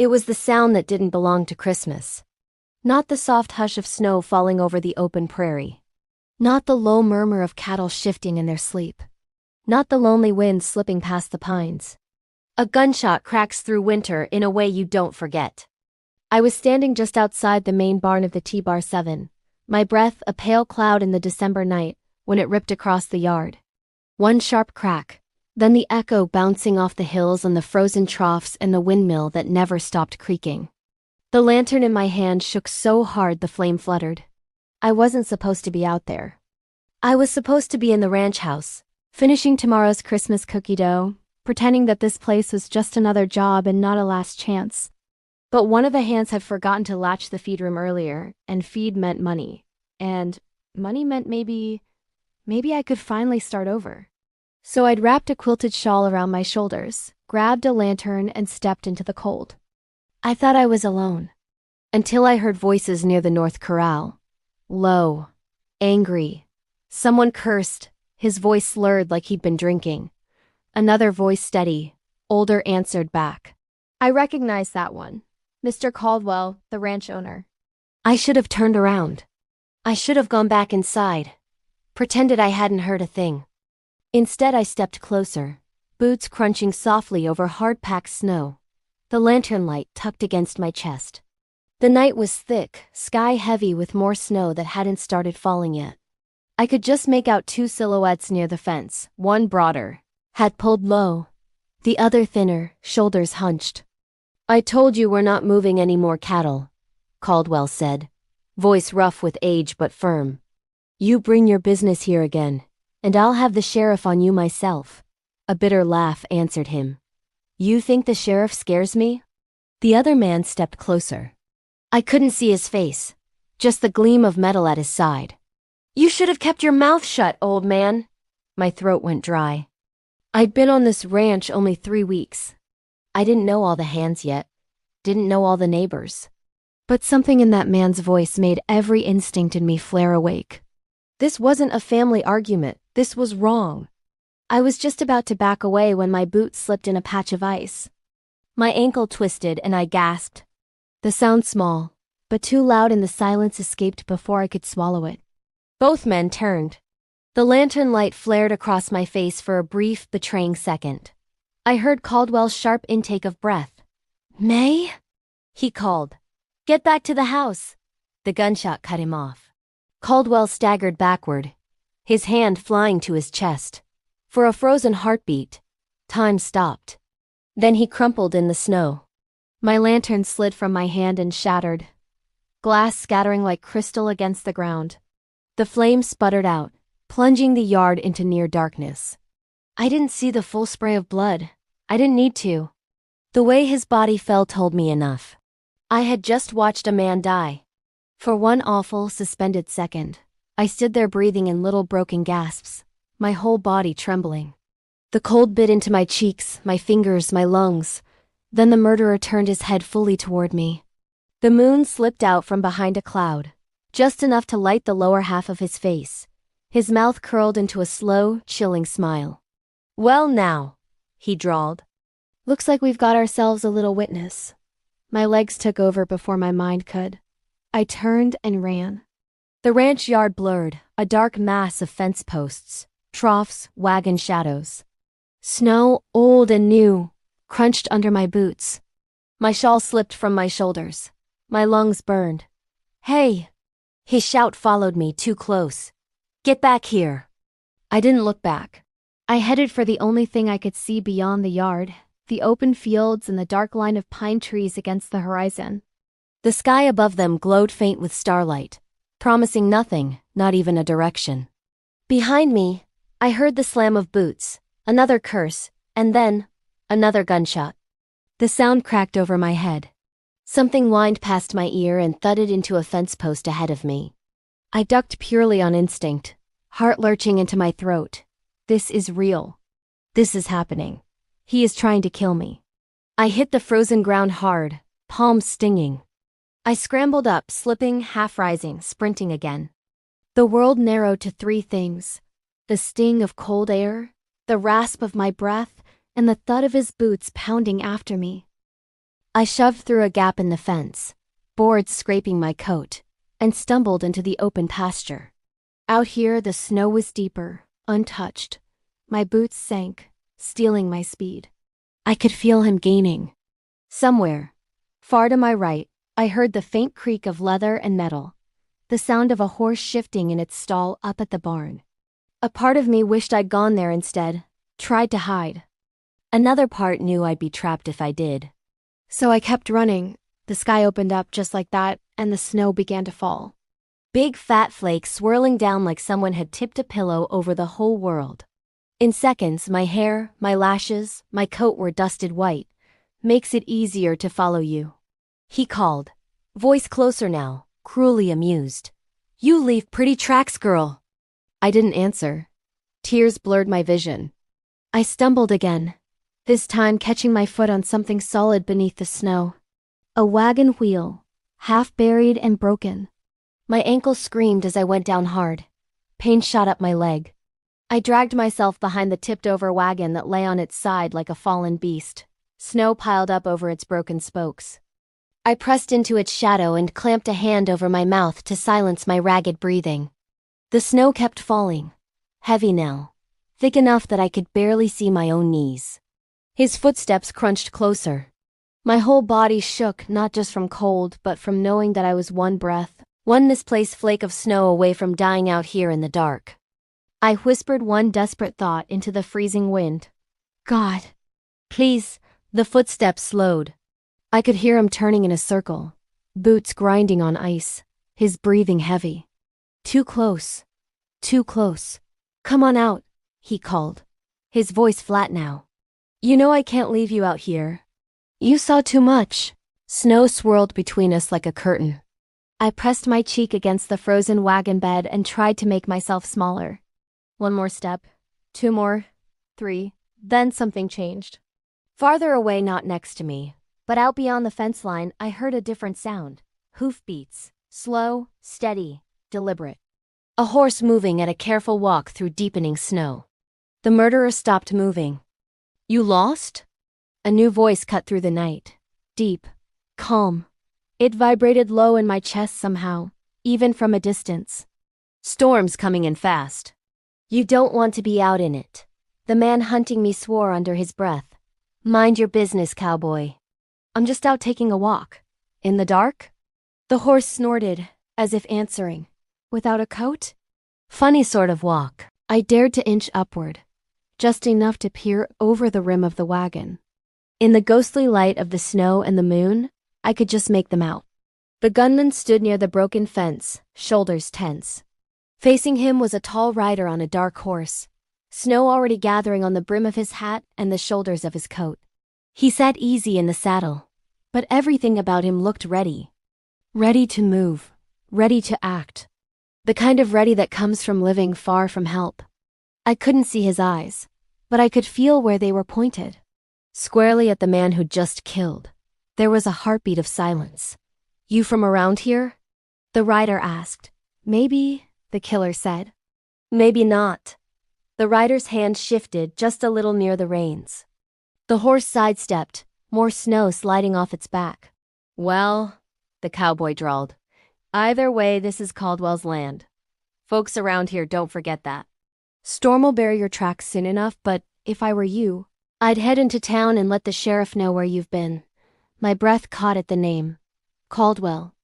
It was the sound that didn't belong to Christmas. Not the soft hush of snow falling over the open prairie. Not the low murmur of cattle shifting in their sleep. Not the lonely wind slipping past the pines. A gunshot cracks through winter in a way you don't forget. I was standing just outside the main barn of the T-Bar 7, my breath a pale cloud in the December night, when it ripped across the yard. One sharp crack, then the echo bouncing off the hills on the frozen troughs and the windmill that never stopped creaking. The lantern in my hand shook so hard the flame fluttered. I wasn't supposed to be out there. I was supposed to be in the ranch house, finishing tomorrow's Christmas cookie dough, pretending that this place was just another job and not a last chance. But one of the hands had forgotten to latch the feed room earlier, and feed meant money. And money meant maybe I could finally start over. So I'd wrapped a quilted shawl around my shoulders, grabbed a lantern, and stepped into the cold. I thought I was alone. Until I heard voices near the North Corral. Low. Angry. Someone cursed, his voice slurred like he'd been drinking. Another voice steady, older answered back. I recognized that one. Mr. Caldwell, the ranch owner. I should have turned around. I should have gone back inside. Pretended I hadn't heard a thing. Instead I stepped closer, boots crunching softly over hard-packed snow, the lantern light tucked against my chest. The night was thick, sky-heavy with more snow that hadn't started falling yet. I could just make out two silhouettes near the fence, one broader, hat pulled low, the other thinner, shoulders hunched. I told you we're not moving any more cattle, Caldwell said, voice rough with age but firm. You bring your business here again, and I'll have the sheriff on you myself. A bitter laugh answered him. You think the sheriff scares me? The other man stepped closer. I couldn't see his face, just the gleam of metal at his side. You should have kept your mouth shut, old man. My throat went dry. I'd been on this ranch only 3 weeks. I didn't know all the hands yet, didn't know all the neighbors. But something in that man's voice made every instinct in me flare awake. This wasn't a family argument, this was wrong. I was just about to back away when my boot slipped in a patch of ice. My ankle twisted and I gasped. The sound small, but too loud and the silence escaped before I could swallow it. Both men turned. The lantern light flared across my face for a brief, betraying second. I heard Caldwell's sharp intake of breath. May? He called. Get back to the house. The gunshot cut him off. Caldwell staggered backward, his hand flying to his chest. For a frozen heartbeat, time stopped. Then he crumpled in the snow. My lantern slid from my hand and shattered, glass scattering like crystal against the ground. The flame sputtered out, plunging the yard into near darkness. I didn't see the full spray of blood. I didn't need to. The way his body fell told me enough. I had just watched a man die. For one awful, suspended second, I stood there breathing in little broken gasps, my whole body trembling. The cold bit into my cheeks, my fingers, my lungs. Then the murderer turned his head fully toward me. The moon slipped out from behind a cloud, just enough to light the lower half of his face. His mouth curled into a slow, chilling smile. Well now, he drawled. Looks like we've got ourselves a little witness. My legs took over before my mind could. I turned and ran. The ranch yard blurred, a dark mass of fence posts, troughs, wagon shadows. Snow, old and new, crunched under my boots. My shawl slipped from my shoulders. My lungs burned. Hey! His shout followed me too close. Get back here. I didn't look back. I headed for the only thing I could see beyond the yard, the open fields and the dark line of pine trees against the horizon. The sky above them glowed faint with starlight, promising nothing, not even a direction. Behind me, I heard the slam of boots, another curse, and then, another gunshot. The sound cracked over my head. Something whined past my ear and thudded into a fence post ahead of me. I ducked purely on instinct, heart lurching into my throat. This is real. This is happening. He is trying to kill me. I hit the frozen ground hard, palms stinging. I scrambled up, slipping, half-rising, sprinting again. The world narrowed to 3 things: the sting of cold air, the rasp of my breath, and the thud of his boots pounding after me. I shoved through a gap in the fence, boards scraping my coat, and stumbled into the open pasture. Out here, the snow was deeper, untouched. My boots sank, stealing my speed. I could feel him gaining. Somewhere, far to my right, I heard the faint creak of leather and metal, the sound of a horse shifting in its stall up at the barn. A part of me wished I'd gone there instead, tried to hide. Another part knew I'd be trapped if I did. So I kept running. The sky opened up just like that, and the snow began to fall. Big fat flakes swirling down like someone had tipped a pillow over the whole world. In seconds, my hair, my lashes, my coat were dusted white. Makes it easier to follow you. He called, voice closer now, cruelly amused. You leave pretty tracks, girl. I didn't answer. Tears blurred my vision. I stumbled again, this time catching my foot on something solid beneath the snow. A wagon wheel, half buried and broken. My ankle screamed as I went down hard. Pain shot up my leg. I dragged myself behind the tipped-over wagon that lay on its side like a fallen beast. Snow piled up over its broken spokes. I pressed into its shadow and clamped a hand over my mouth to silence my ragged breathing. The snow kept falling, heavy now, thick enough that I could barely see my own knees. His footsteps crunched closer. My whole body shook, not just from cold, but from knowing that I was one breath, one misplaced flake of snow away from dying out here in the dark. I whispered one desperate thought into the freezing wind. God, please. The footsteps slowed. I could hear him turning in a circle, boots grinding on ice, his breathing heavy. Too close. Too close. Come on out, he called, his voice flat now. You know I can't leave you out here. You saw too much. Snow swirled between us like a curtain. I pressed my cheek against the frozen wagon bed and tried to make myself smaller. One more step, 2 more, 3, then something changed. Farther away, not next to me, but out beyond the fence line, I heard a different sound. Hoofbeats, slow, steady, deliberate. A horse moving at a careful walk through deepening snow. The murderer stopped moving. You lost? A new voice cut through the night. Deep, calm. It vibrated low in my chest somehow, even from a distance. Storm's coming in fast. You don't want to be out in it. The man hunting me swore under his breath. Mind your business, cowboy. I'm just out taking a walk. In the dark? The horse snorted, as if answering. Without a coat? Funny sort of walk. I dared to inch upward, just enough to peer over the rim of the wagon. In the ghostly light of the snow and the moon, I could just make them out. The gunman stood near the broken fence, shoulders tense. Facing him was a tall rider on a dark horse, snow already gathering on the brim of his hat and the shoulders of his coat. He sat easy in the saddle, but everything about him looked ready. Ready to move, ready to act. The kind of ready that comes from living far from help. I couldn't see his eyes, but I could feel where they were pointed. Squarely at the man who'd just killed. There was a heartbeat of silence. You from around here? The rider asked. Maybe, the killer said. Maybe not. The rider's hand shifted just a little near the reins. The horse sidestepped, more snow sliding off its back. Well, the cowboy drawled. Either way, this is Caldwell's land. Folks around here don't forget that. Storm will bury your tracks soon enough, but if I were you, I'd head into town and let the sheriff know where you've been. My breath caught at the name. Caldwell.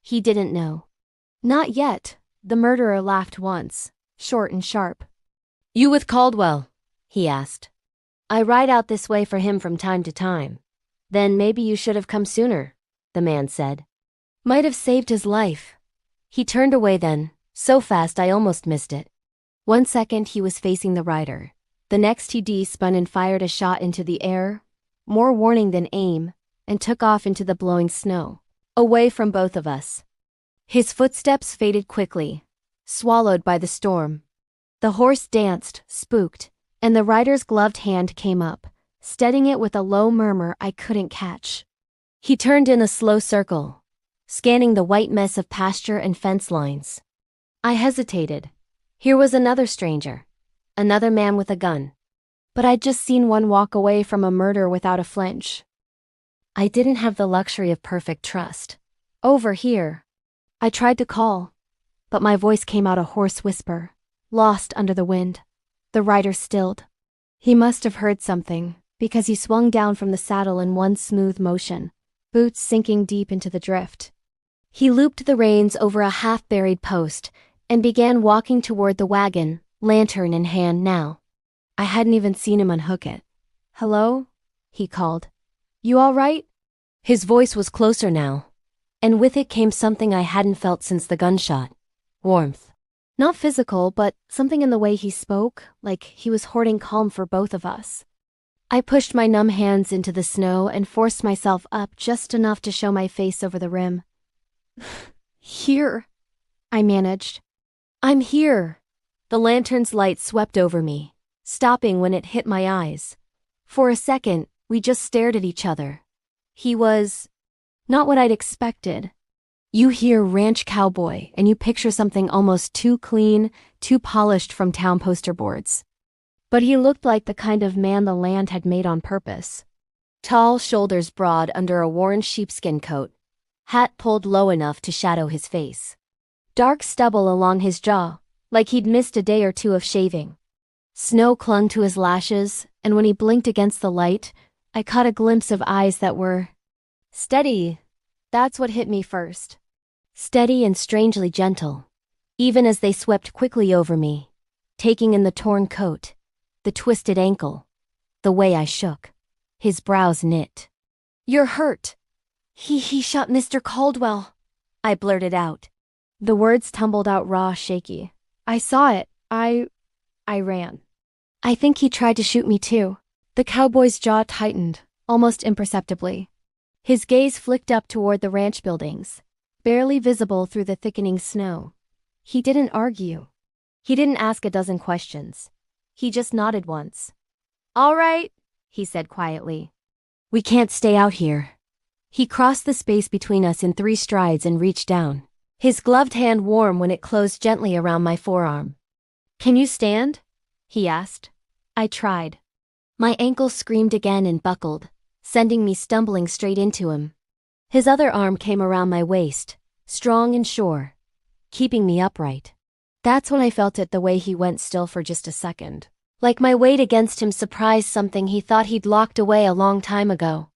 He didn't know. Not yet, the murderer laughed once, short and sharp. You with Caldwell? He asked. I ride out this way for him from time to time. Then maybe you should have come sooner, the man said. Might have saved his life. He turned away then, so fast I almost missed it. 1 second he was facing the rider. The next he de-spun and fired a shot into the air, more warning than aim, and took off into the blowing snow, away from both of us. His footsteps faded quickly, swallowed by the storm. The horse danced, spooked, and the rider's gloved hand came up, steadying it with a low murmur I couldn't catch. He turned in a slow circle, scanning the white mess of pasture and fence lines. I hesitated. Here was another stranger, another man with a gun. But I'd just seen one walk away from a murder without a flinch. I didn't have the luxury of perfect trust. Over here. I tried to call, but my voice came out a hoarse whisper, lost under the wind. The rider stilled. He must have heard something, because he swung down from the saddle in one smooth motion, boots sinking deep into the drift. He looped the reins over a half-buried post and began walking toward the wagon, lantern in hand now. I hadn't even seen him unhook it. "Hello?" he called. "You all right?" His voice was closer now, and with it came something I hadn't felt since the gunshot. Warmth. Not physical, but something in the way he spoke, like he was hoarding calm for both of us. I pushed my numb hands into the snow and forced myself up just enough to show my face over the rim. "Here," I managed. "I'm here." The lantern's light swept over me, stopping when it hit my eyes. For a second, we just stared at each other. He was not what I'd expected. You hear ranch cowboy and you picture something almost too clean, too polished from town poster boards. But he looked like the kind of man the land had made on purpose. Tall, shoulders broad under a worn sheepskin coat, hat pulled low enough to shadow his face. Dark stubble along his jaw, like he'd missed a day or two of shaving. Snow clung to his lashes, and when he blinked against the light, I caught a glimpse of eyes that were steady. That's what hit me first. Steady and strangely gentle, even as they swept quickly over me, taking in the torn coat, the twisted ankle, the way I shook. His brows knit. "You're hurt." He shot Mr. Caldwell," I blurted out. The words tumbled out raw, shaky. "I saw it. I ran." "I think he tried to shoot me too." The cowboy's jaw tightened, almost imperceptibly. His gaze flicked up toward the ranch buildings, barely visible through the thickening snow. He didn't argue. He didn't ask a dozen questions. He just nodded once. "All right," he said quietly. "We can't stay out here." He crossed the space between us in 3 strides and reached down, his gloved hand warm when it closed gently around my forearm. "Can you stand?" he asked. I tried. My ankle screamed again and buckled, sending me stumbling straight into him. His other arm came around my waist, strong and sure, keeping me upright. That's when I felt it, the way he went still for just a second. Like my weight against him surprised something he thought he'd locked away a long time ago.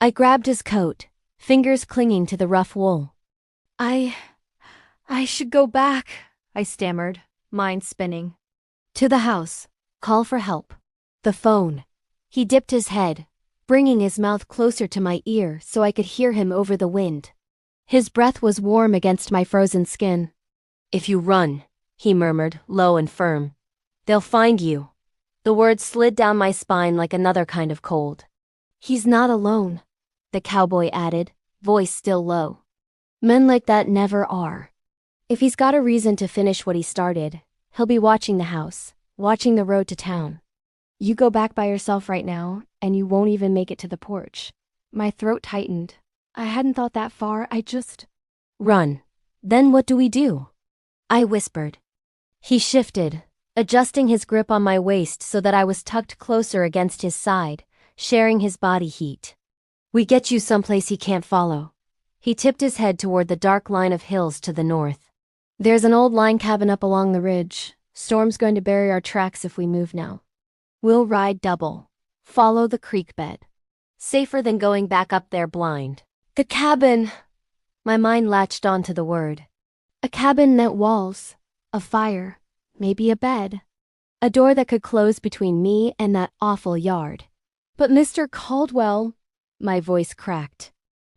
I grabbed his coat, fingers clinging to the rough wool. I should go back," I stammered, mind spinning. "To the house. Call for help." The phone. He dipped his head, bringing his mouth closer to my ear so I could hear him over the wind. His breath was warm against my frozen skin. "If you run," he murmured, low and firm, "they'll find you." The words slid down my spine like another kind of cold. "He's not alone," the cowboy added, voice still low. "Men like that never are. If he's got a reason to finish what he started, he'll be watching the house, watching the road to town. You go back by yourself right now, and you won't even make it to the porch." My throat tightened. I hadn't thought that far. I just... "Run. Then what do we do?" I whispered. He shifted, adjusting his grip on my waist so that I was tucked closer against his side, sharing his body heat. "We get you someplace he can't follow." He tipped his head toward the dark line of hills to the north. "There's an old line cabin up along the ridge. Storm's going to bury our tracks if we move now. We'll ride double. Follow the creek bed. Safer than going back up there blind." The cabin! My mind latched onto the word. A cabin meant walls, a fire, maybe a bed. A door that could close between me and that awful yard. "But Mr. Caldwell," my voice cracked.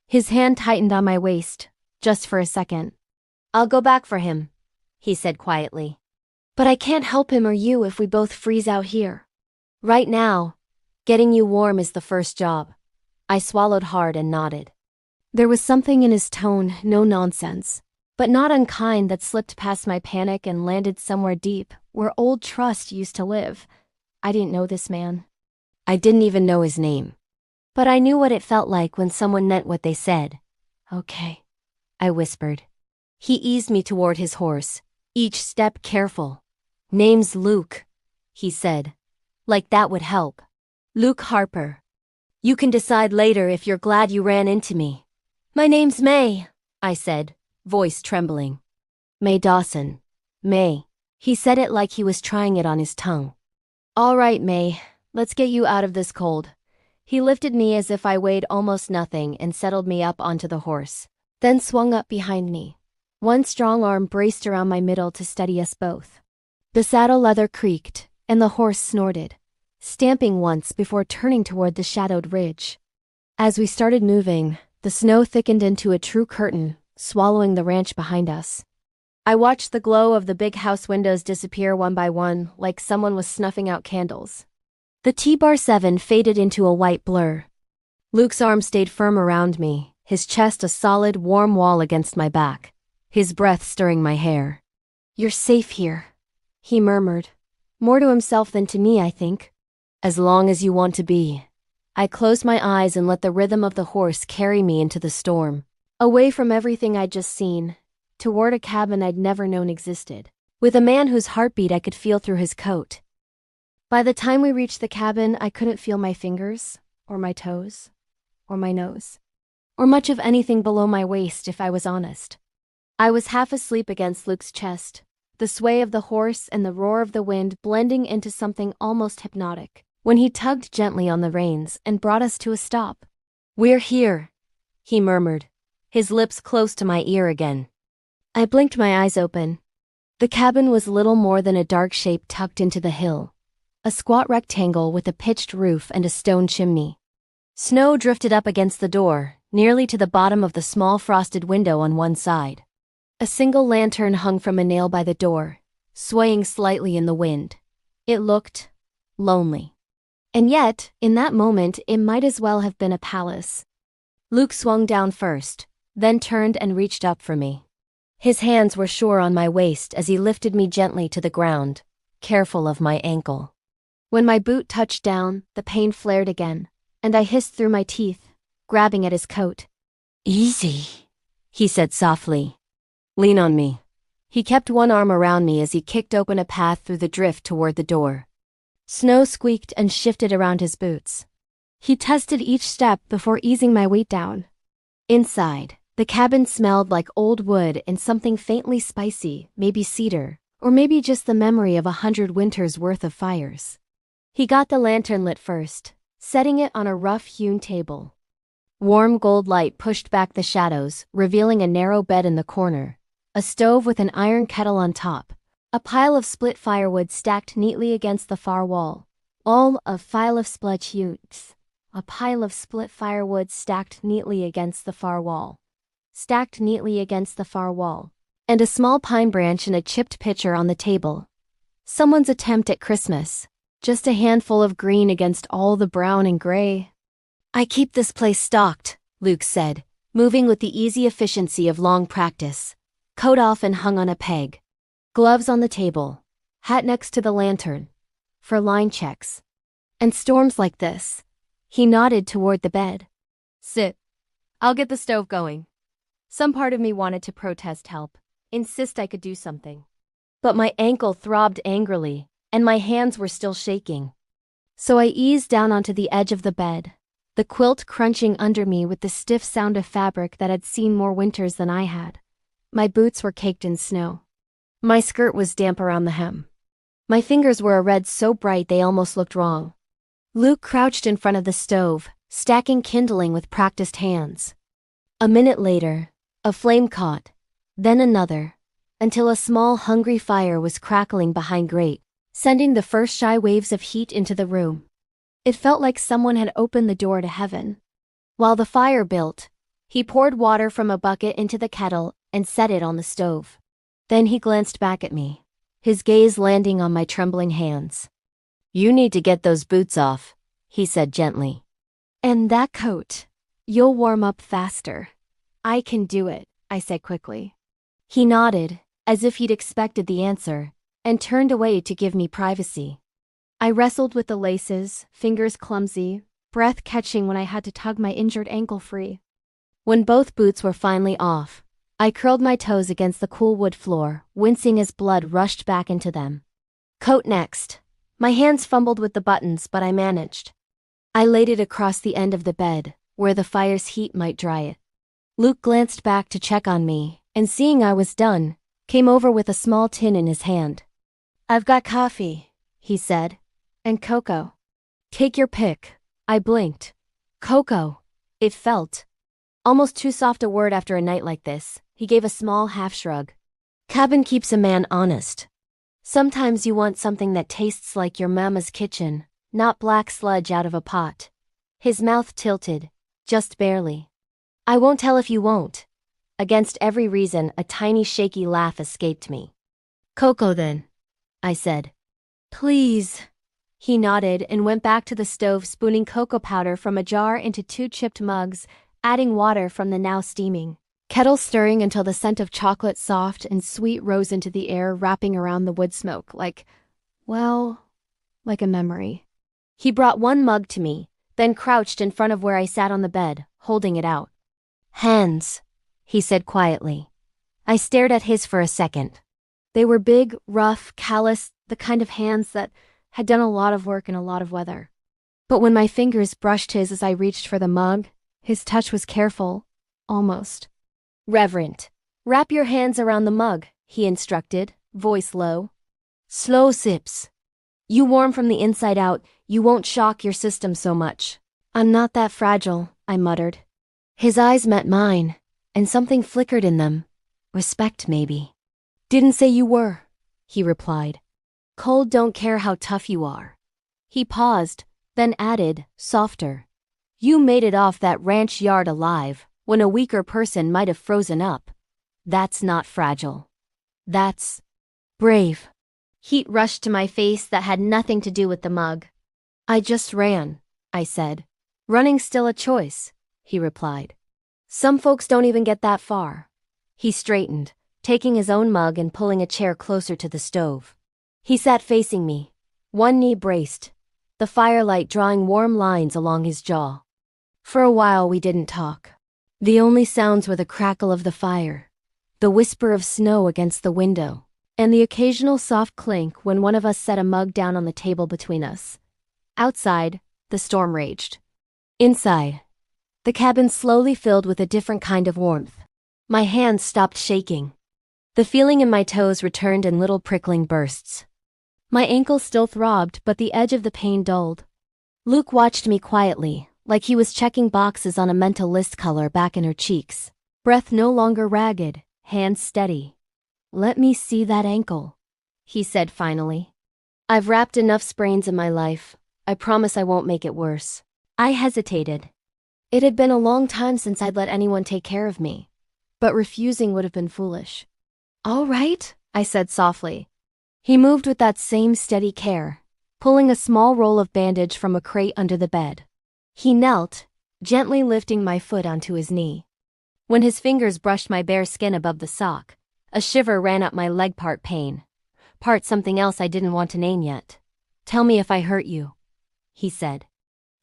His hand tightened on my waist, just for a second. "I'll go back for him," he said quietly. "But I can't help him or you if we both freeze out here. Right now, getting you warm is the first job." I swallowed hard and nodded. There was something in his tone, no nonsense, but not unkind, that slipped past my panic and landed somewhere deep, where old trust used to live. I didn't know this man. I didn't even know his name. But I knew what it felt like when someone meant what they said. "Okay," I whispered. He eased me toward his horse, each step careful. "Name's Luke," he said. Like that would help. "Luke Harper." You can decide later if you're glad you ran into me. My name's May, I said, voice trembling. May Dawson. May. He said it like he was trying it on his tongue. All right, May, let's get you out of this cold. He lifted me as if I weighed almost nothing and settled me up onto the horse, then swung up behind me. One strong arm braced around my middle to steady us both. The saddle leather creaked, and the horse snorted, stamping once before turning toward the shadowed ridge. As we started moving, the snow thickened into a true curtain, swallowing the ranch behind us. I watched the glow of the big house windows disappear one by one, like someone was snuffing out candles. The T-Bar 7 faded into a white blur. Luke's arm stayed firm around me, his chest a solid, warm wall against my back, his breath stirring my hair. You're safe here, he murmured, more to himself than to me, I think. As long as you want to be. I closed my eyes and let the rhythm of the horse carry me into the storm, away from everything I'd just seen, toward a cabin I'd never known existed, with a man whose heartbeat I could feel through his coat. By the time we reached the cabin, I couldn't feel my fingers, or my toes, or my nose, or much of anything below my waist if I was honest. I was half asleep against Luke's chest, the sway of the horse and the roar of the wind blending into something almost hypnotic, when he tugged gently on the reins and brought us to a stop. We're here, he murmured, his lips close to my ear again. I blinked my eyes open. The cabin was little more than a dark shape tucked into the hill, a squat rectangle with a pitched roof and a stone chimney. Snow drifted up against the door, nearly to the bottom of the small frosted window on one side. A single lantern hung from a nail by the door, swaying slightly in the wind. It looked lonely. And yet, in that moment, it might as well have been a palace. Luke swung down first, then turned and reached up for me. His hands were sure on my waist as he lifted me gently to the ground, careful of my ankle. When my boot touched down, the pain flared again, and I hissed through my teeth, grabbing at his coat. Easy, he said softly. Lean on me. He kept one arm around me as he kicked open a path through the drift toward the door. Snow squeaked and shifted around his boots. He tested each step before easing my weight down. Inside, the cabin smelled like old wood and something faintly spicy, maybe cedar, or maybe just the memory of 100 winters' worth of fires. He got the lantern lit first, setting it on a rough-hewn table. Warm gold light pushed back the shadows, revealing a narrow bed in the corner, a stove with an iron kettle on top, a pile of split firewood stacked neatly against the far wall. A pile of split firewood stacked neatly against the far wall. And a small pine branch and a chipped pitcher on the table. Someone's attempt at Christmas. Just a handful of green against all the brown and gray. I keep this place stocked, Luke said, moving with the easy efficiency of long practice. Coat off and hung on a peg. Gloves on the table. Hat next to the lantern. For line checks. And storms like this. He nodded toward the bed. Sit. I'll get the stove going. Some part of me wanted to protest help, insist I could do something. But my ankle throbbed angrily, and my hands were still shaking. So I eased down onto the edge of the bed, the quilt crunching under me with the stiff sound of fabric that had seen more winters than I had. My boots were caked in snow. My skirt was damp around the hem. My fingers were a red so bright they almost looked wrong. Luke crouched in front of the stove, stacking kindling with practiced hands. A minute later, a flame caught, then another, until a small hungry fire was crackling behind grate, sending the first shy waves of heat into the room. It felt like someone had opened the door to heaven. While the fire built, he poured water from a bucket into the kettle and set it on the stove. Then he glanced back at me, his gaze landing on my trembling hands. You need to get those boots off, he said gently. And that coat. You'll warm up faster. I can do it, I said quickly. He nodded, as if he'd expected the answer, and turned away to give me privacy. I wrestled with the laces, fingers clumsy, breath catching when I had to tug my injured ankle free. When both boots were finally off, I curled my toes against the cool wood floor, wincing as blood rushed back into them. Coat next. My hands fumbled with the buttons, but I managed. I laid it across the end of the bed, where the fire's heat might dry it. Luke glanced back to check on me, and seeing I was done, came over with a small tin in his hand. "I've got coffee," he said, "and cocoa. Take your pick." I blinked. Cocoa. It felt almost too soft a word after a night like this. He gave a small half-shrug. "Cabin keeps a man honest. Sometimes you want something that tastes like your mama's kitchen, not black sludge out of a pot." His mouth tilted, just barely. "I won't tell if you won't." Against every reason, a tiny shaky laugh escaped me. "Cocoa then," I said. "Please." He nodded and went back to the stove, spooning cocoa powder from a jar into 2 chipped mugs, adding water from the now steaming kettle, stirring until the scent of chocolate soft and sweet rose into the air, wrapping around the wood smoke like a memory. He brought 1 mug to me, then crouched in front of where I sat on the bed, holding it out. "Hands," he said quietly. I stared at his for a second. They were big, rough, callous, the kind of hands that had done a lot of work in a lot of weather. But when my fingers brushed his as I reached for the mug, his touch was careful, almost reverent. "Wrap your hands around the mug," he instructed, voice low. "Slow sips. You warm from the inside out, you won't shock your system so much." "I'm not that fragile," I muttered. His eyes met mine, and something flickered in them. Respect, maybe. "Didn't say you were," he replied. "Cold don't care how tough you are." He paused, then added, softer. "You made it off that ranch yard alive, when a weaker person might have frozen up. That's not fragile. That's brave." Heat rushed to my face that had nothing to do with the mug. "I just ran," I said. "Running's still a choice," he replied. "Some folks don't even get that far." He straightened, taking his own mug and pulling a chair closer to the stove. He sat facing me, 1 knee braced, the firelight drawing warm lines along his jaw. For a while we didn't talk. The only sounds were the crackle of the fire, the whisper of snow against the window, and the occasional soft clink when one of us set a mug down on the table between us. Outside, the storm raged. Inside, the cabin slowly filled with a different kind of warmth. My hands stopped shaking. The feeling in my toes returned in little prickling bursts. My ankle still throbbed, but the edge of the pain dulled. Luke watched me quietly, like he was checking boxes on a mental list, color back in her cheeks. Breath no longer ragged, hands steady. "Let me see that ankle," he said finally. "I've wrapped enough sprains in my life. I promise I won't make it worse." I hesitated. It had been a long time since I'd let anyone take care of me, but refusing would have been foolish. "All right," I said softly. He moved with that same steady care, pulling a small roll of bandage from a crate under the bed. He knelt, gently lifting my foot onto his knee. When his fingers brushed my bare skin above the sock, a shiver ran up my leg, part pain, part something else I didn't want to name yet. "Tell me if I hurt you," he said.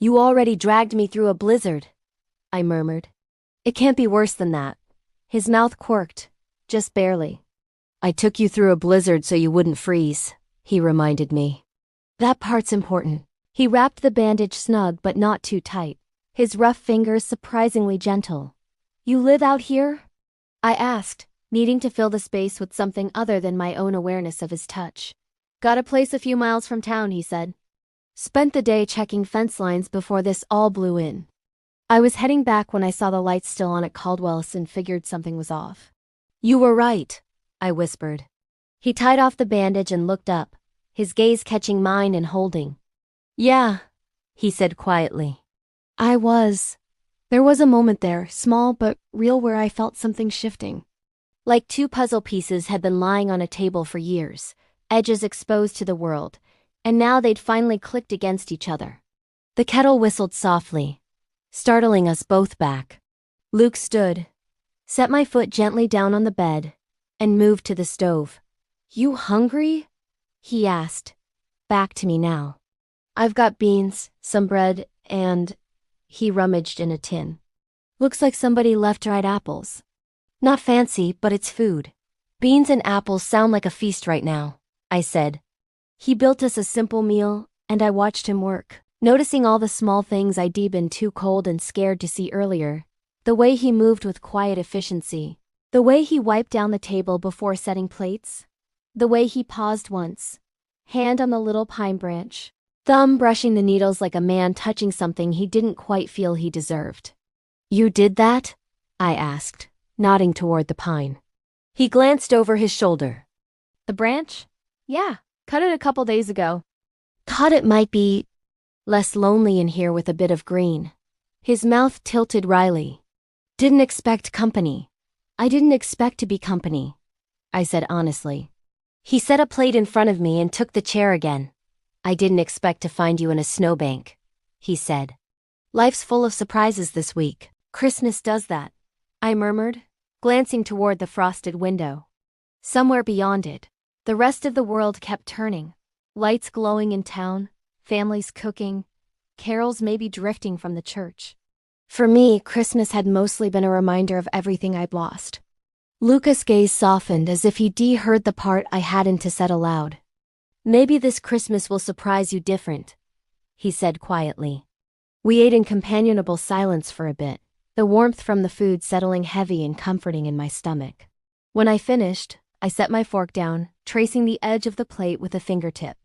"You already dragged me through a blizzard," I murmured. "It can't be worse than that." His mouth quirked, just barely. "I took you through a blizzard so you wouldn't freeze," he reminded me. "That part's important." He wrapped the bandage snug but not too tight, his rough fingers surprisingly gentle. "You live out here?" I asked, needing to fill the space with something other than my own awareness of his touch. "Got a place a few miles from town," he said. "Spent the day checking fence lines before this all blew in." I was heading back when I saw the lights still on at Caldwell's and figured something was off. "You were right," I whispered. He tied off the bandage and looked up, his gaze catching mine and holding. "Yeah," he said quietly. There was a moment there, small but real, where I felt something shifting. Like 2 puzzle pieces had been lying on a table for years, edges exposed to the world, and now they'd finally clicked against each other. The kettle whistled softly, startling us both back. Luke stood, set my foot gently down on the bed, and moved to the stove. "You hungry?" he asked, back to me now. "I've got beans, some bread, and..." He rummaged in a tin. "Looks like somebody left dried apples. Not fancy, but it's food." "Beans and apples sound like a feast right now," I said. He built us a simple meal, and I watched him work, Noticing all the small things I'd been too cold and scared to see earlier. The way he moved with quiet efficiency. The way he wiped down the table before setting plates. The way he paused once. Hand on the little pine branch. Thumb brushing the needles like a man touching something he didn't quite feel he deserved. "You did that?" I asked, nodding toward the pine. He glanced over his shoulder. "The branch? Yeah, cut it a couple days ago. Thought it might be less lonely in here with a bit of green." His mouth tilted wryly. "Didn't expect company. I didn't expect to be company," I said honestly. He set a plate in front of me and took the chair again. "I didn't expect to find you in a snowbank," he said. "Life's full of surprises this week. Christmas does that," I murmured, glancing toward the frosted window. Somewhere beyond it, the rest of the world kept turning. Lights glowing in town, families cooking, carols maybe drifting from the church. For me, Christmas had mostly been a reminder of everything I'd lost. Lucas' gaze softened as if he'd heard the part I hadn't to said aloud. "Maybe this Christmas will surprise you different," he said quietly. We ate in companionable silence for a bit, the warmth from the food settling heavy and comforting in my stomach. When I finished, I set my fork down, tracing the edge of the plate with a fingertip.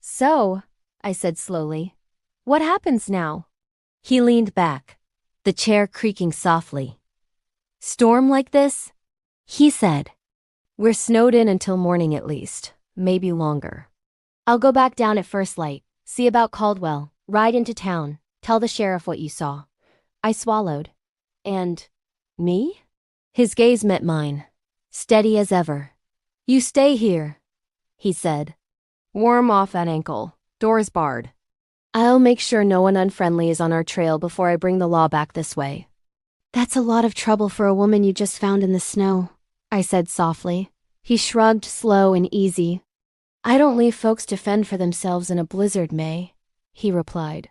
"So," I said slowly, "what happens now?" He leaned back, the chair creaking softly. "Storm like this?" he said. "We're snowed in until morning at least, maybe longer. I'll go back down at first light, see about Caldwell, ride into town, tell the sheriff what you saw." I swallowed. "And me?" His gaze met mine, steady as ever. "You stay here," he said. "Warm off that ankle. Door's barred. I'll make sure no one unfriendly is on our trail before I bring the law back this way." "That's a lot of trouble for a woman you just found in the snow," I said softly. He shrugged, slow and easy. "I don't leave folks to fend for themselves in a blizzard, May," he replied.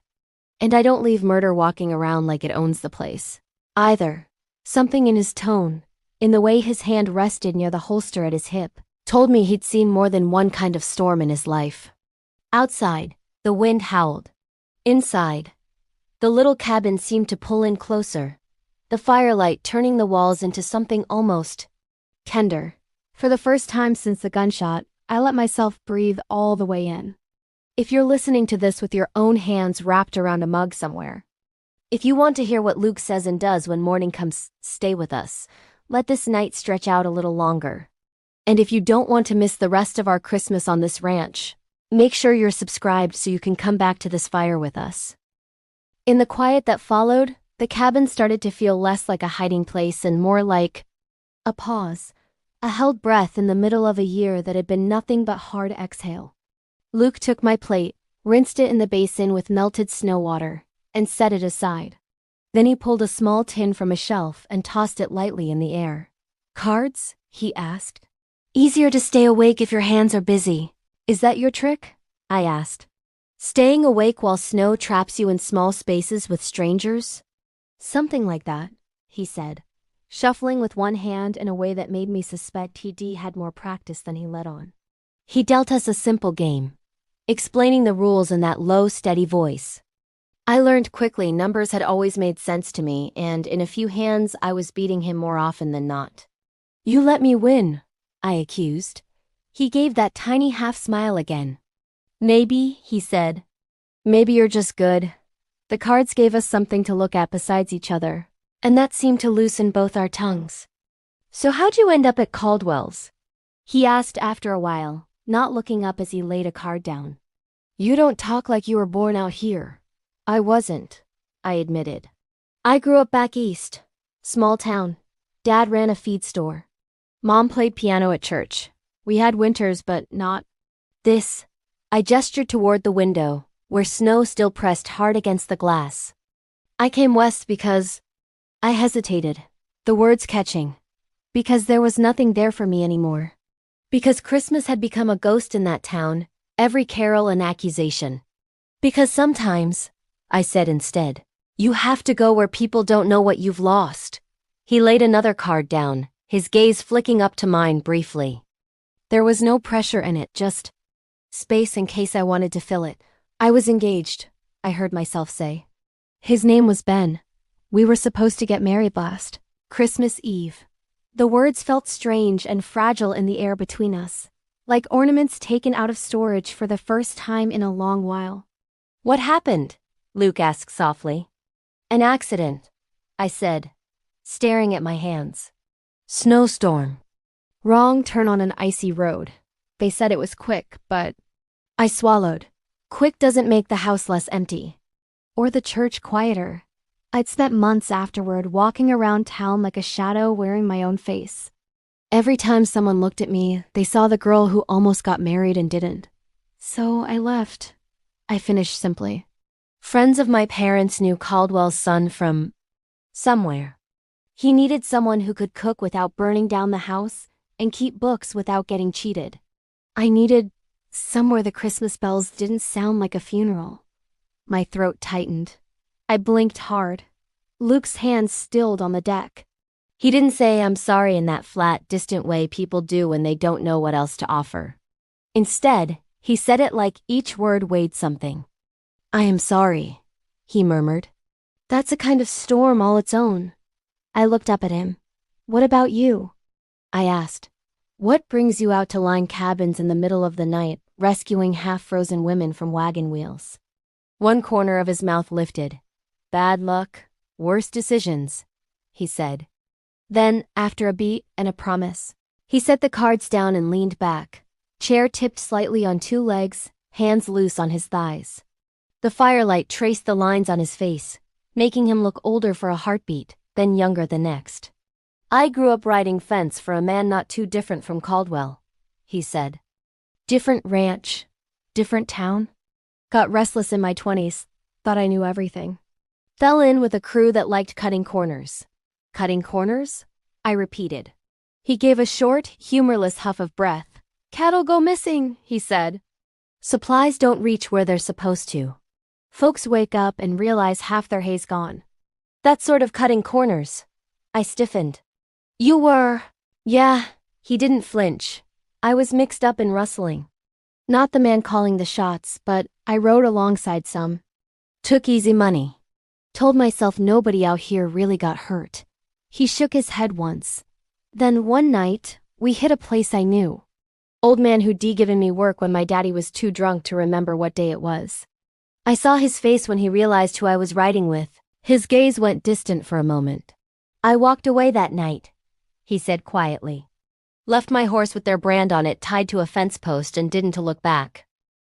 "And I don't leave murder walking around like it owns the place, either." Something in his tone, in the way his hand rested near the holster at his hip, told me he'd seen more than one kind of storm in his life. Outside, the wind howled. Inside, the little cabin seemed to pull in closer, the firelight turning the walls into something almost tender. For the first time since the gunshot, I let myself breathe all the way in. If you're listening to this with your own hands wrapped around a mug somewhere, if you want to hear what Luke says and does when morning comes, stay with us. Let this night stretch out a little longer. And if you don't want to miss the rest of our Christmas on this ranch, make sure you're subscribed so you can come back to this fire with us. In the quiet that followed, the cabin started to feel less like a hiding place and more like a pause, a held breath in the middle of a year that had been nothing but hard exhale. Luke took my plate, rinsed it in the basin with melted snow water, and set it aside. Then he pulled a small tin from a shelf and tossed it lightly in the air. "Cards?" he asked. "Easier to stay awake if your hands are busy. Is that your trick?" I asked. "Staying awake while snow traps you in small spaces with strangers?" "Something like that," he said, shuffling with one hand in a way that made me suspect he had more practice than he let on. He dealt us a simple game, explaining the rules in that low, steady voice. I learned quickly numbers had always made sense to me, and in a few hands I was beating him more often than not. "You let me win," I accused. He gave that tiny half smile again. "Maybe," he said. "Maybe you're just good." The cards gave us something to look at besides each other, and that seemed to loosen both our tongues. "So how'd you end up at Caldwell's?" he asked after a while, not looking up as he laid a card down. "You don't talk like you were born out here." "I wasn't," I admitted. "I grew up back east. Small town. Dad ran a feed store. Mom played piano at church. We had winters, but not this." I gestured toward the window, where snow still pressed hard against the glass. "I came west because—" I hesitated, the words catching. "Because there was nothing there for me anymore. Because Christmas had become a ghost in that town, every carol an accusation. Because sometimes," I said instead, "you have to go where people don't know what you've lost." He laid another card down, his gaze flicking up to mine briefly. There was no pressure in it, just space in case I wanted to fill it. I was engaged. I heard myself say. His name was Ben. We were supposed to get married last Christmas Eve. The words felt strange and fragile in the air between us, like ornaments taken out of storage for the first time in a long while. What happened? Luke asked softly. An accident, I said, staring at my hands. Snowstorm. Wrong turn on an icy road. They said it was quick, but I swallowed. Quick doesn't make the house less empty. Or the church quieter. I'd spent months afterward walking around town like a shadow wearing my own face. Every time someone looked at me, they saw the girl who almost got married and didn't. So I left. I finished simply. Friends of my parents knew Caldwell's son from somewhere. He needed someone who could cook without burning down the house and keep books without getting cheated. I needed somewhere the Christmas bells didn't sound like a funeral. My throat tightened. I blinked hard. Luke's hand stilled on the deck. He didn't say I'm sorry in that flat, distant way people do when they don't know what else to offer. Instead, he said it like each word weighed something. I am sorry, he murmured. That's a kind of storm all its own. I looked up at him. What about you? I asked. What brings you out to line cabins in the middle of the night, rescuing half-frozen women from wagon wheels? One corner of his mouth lifted. Bad luck, worse decisions, he said. Then, after a beat and a promise, he set the cards down and leaned back, chair tipped slightly on two legs, hands loose on his thighs. The firelight traced the lines on his face, making him look older for a heartbeat, then younger the next. I grew up riding fence for a man not too different from Caldwell, he said. Different ranch, different town. Got restless in my 20s, thought I knew everything. Fell in with a crew that liked cutting corners. Cutting corners? I repeated. He gave a short, humorless huff of breath. Cattle go missing, he said. Supplies don't reach where they're supposed to. Folks wake up and realize half their hay's gone. That sort of cutting corners. I stiffened. You were... Yeah, he didn't flinch. I was mixed up in rustling. Not the man calling the shots, but I rode alongside some. Took easy money. Told myself nobody out here really got hurt. He shook his head once. Then one night, we hit a place I knew. Old man who'd given me work when my daddy was too drunk to remember what day it was. I saw his face when he realized who I was riding with. His gaze went distant for a moment. I walked away that night, he said quietly. Left my horse with their brand on it tied to a fence post and didn't look back.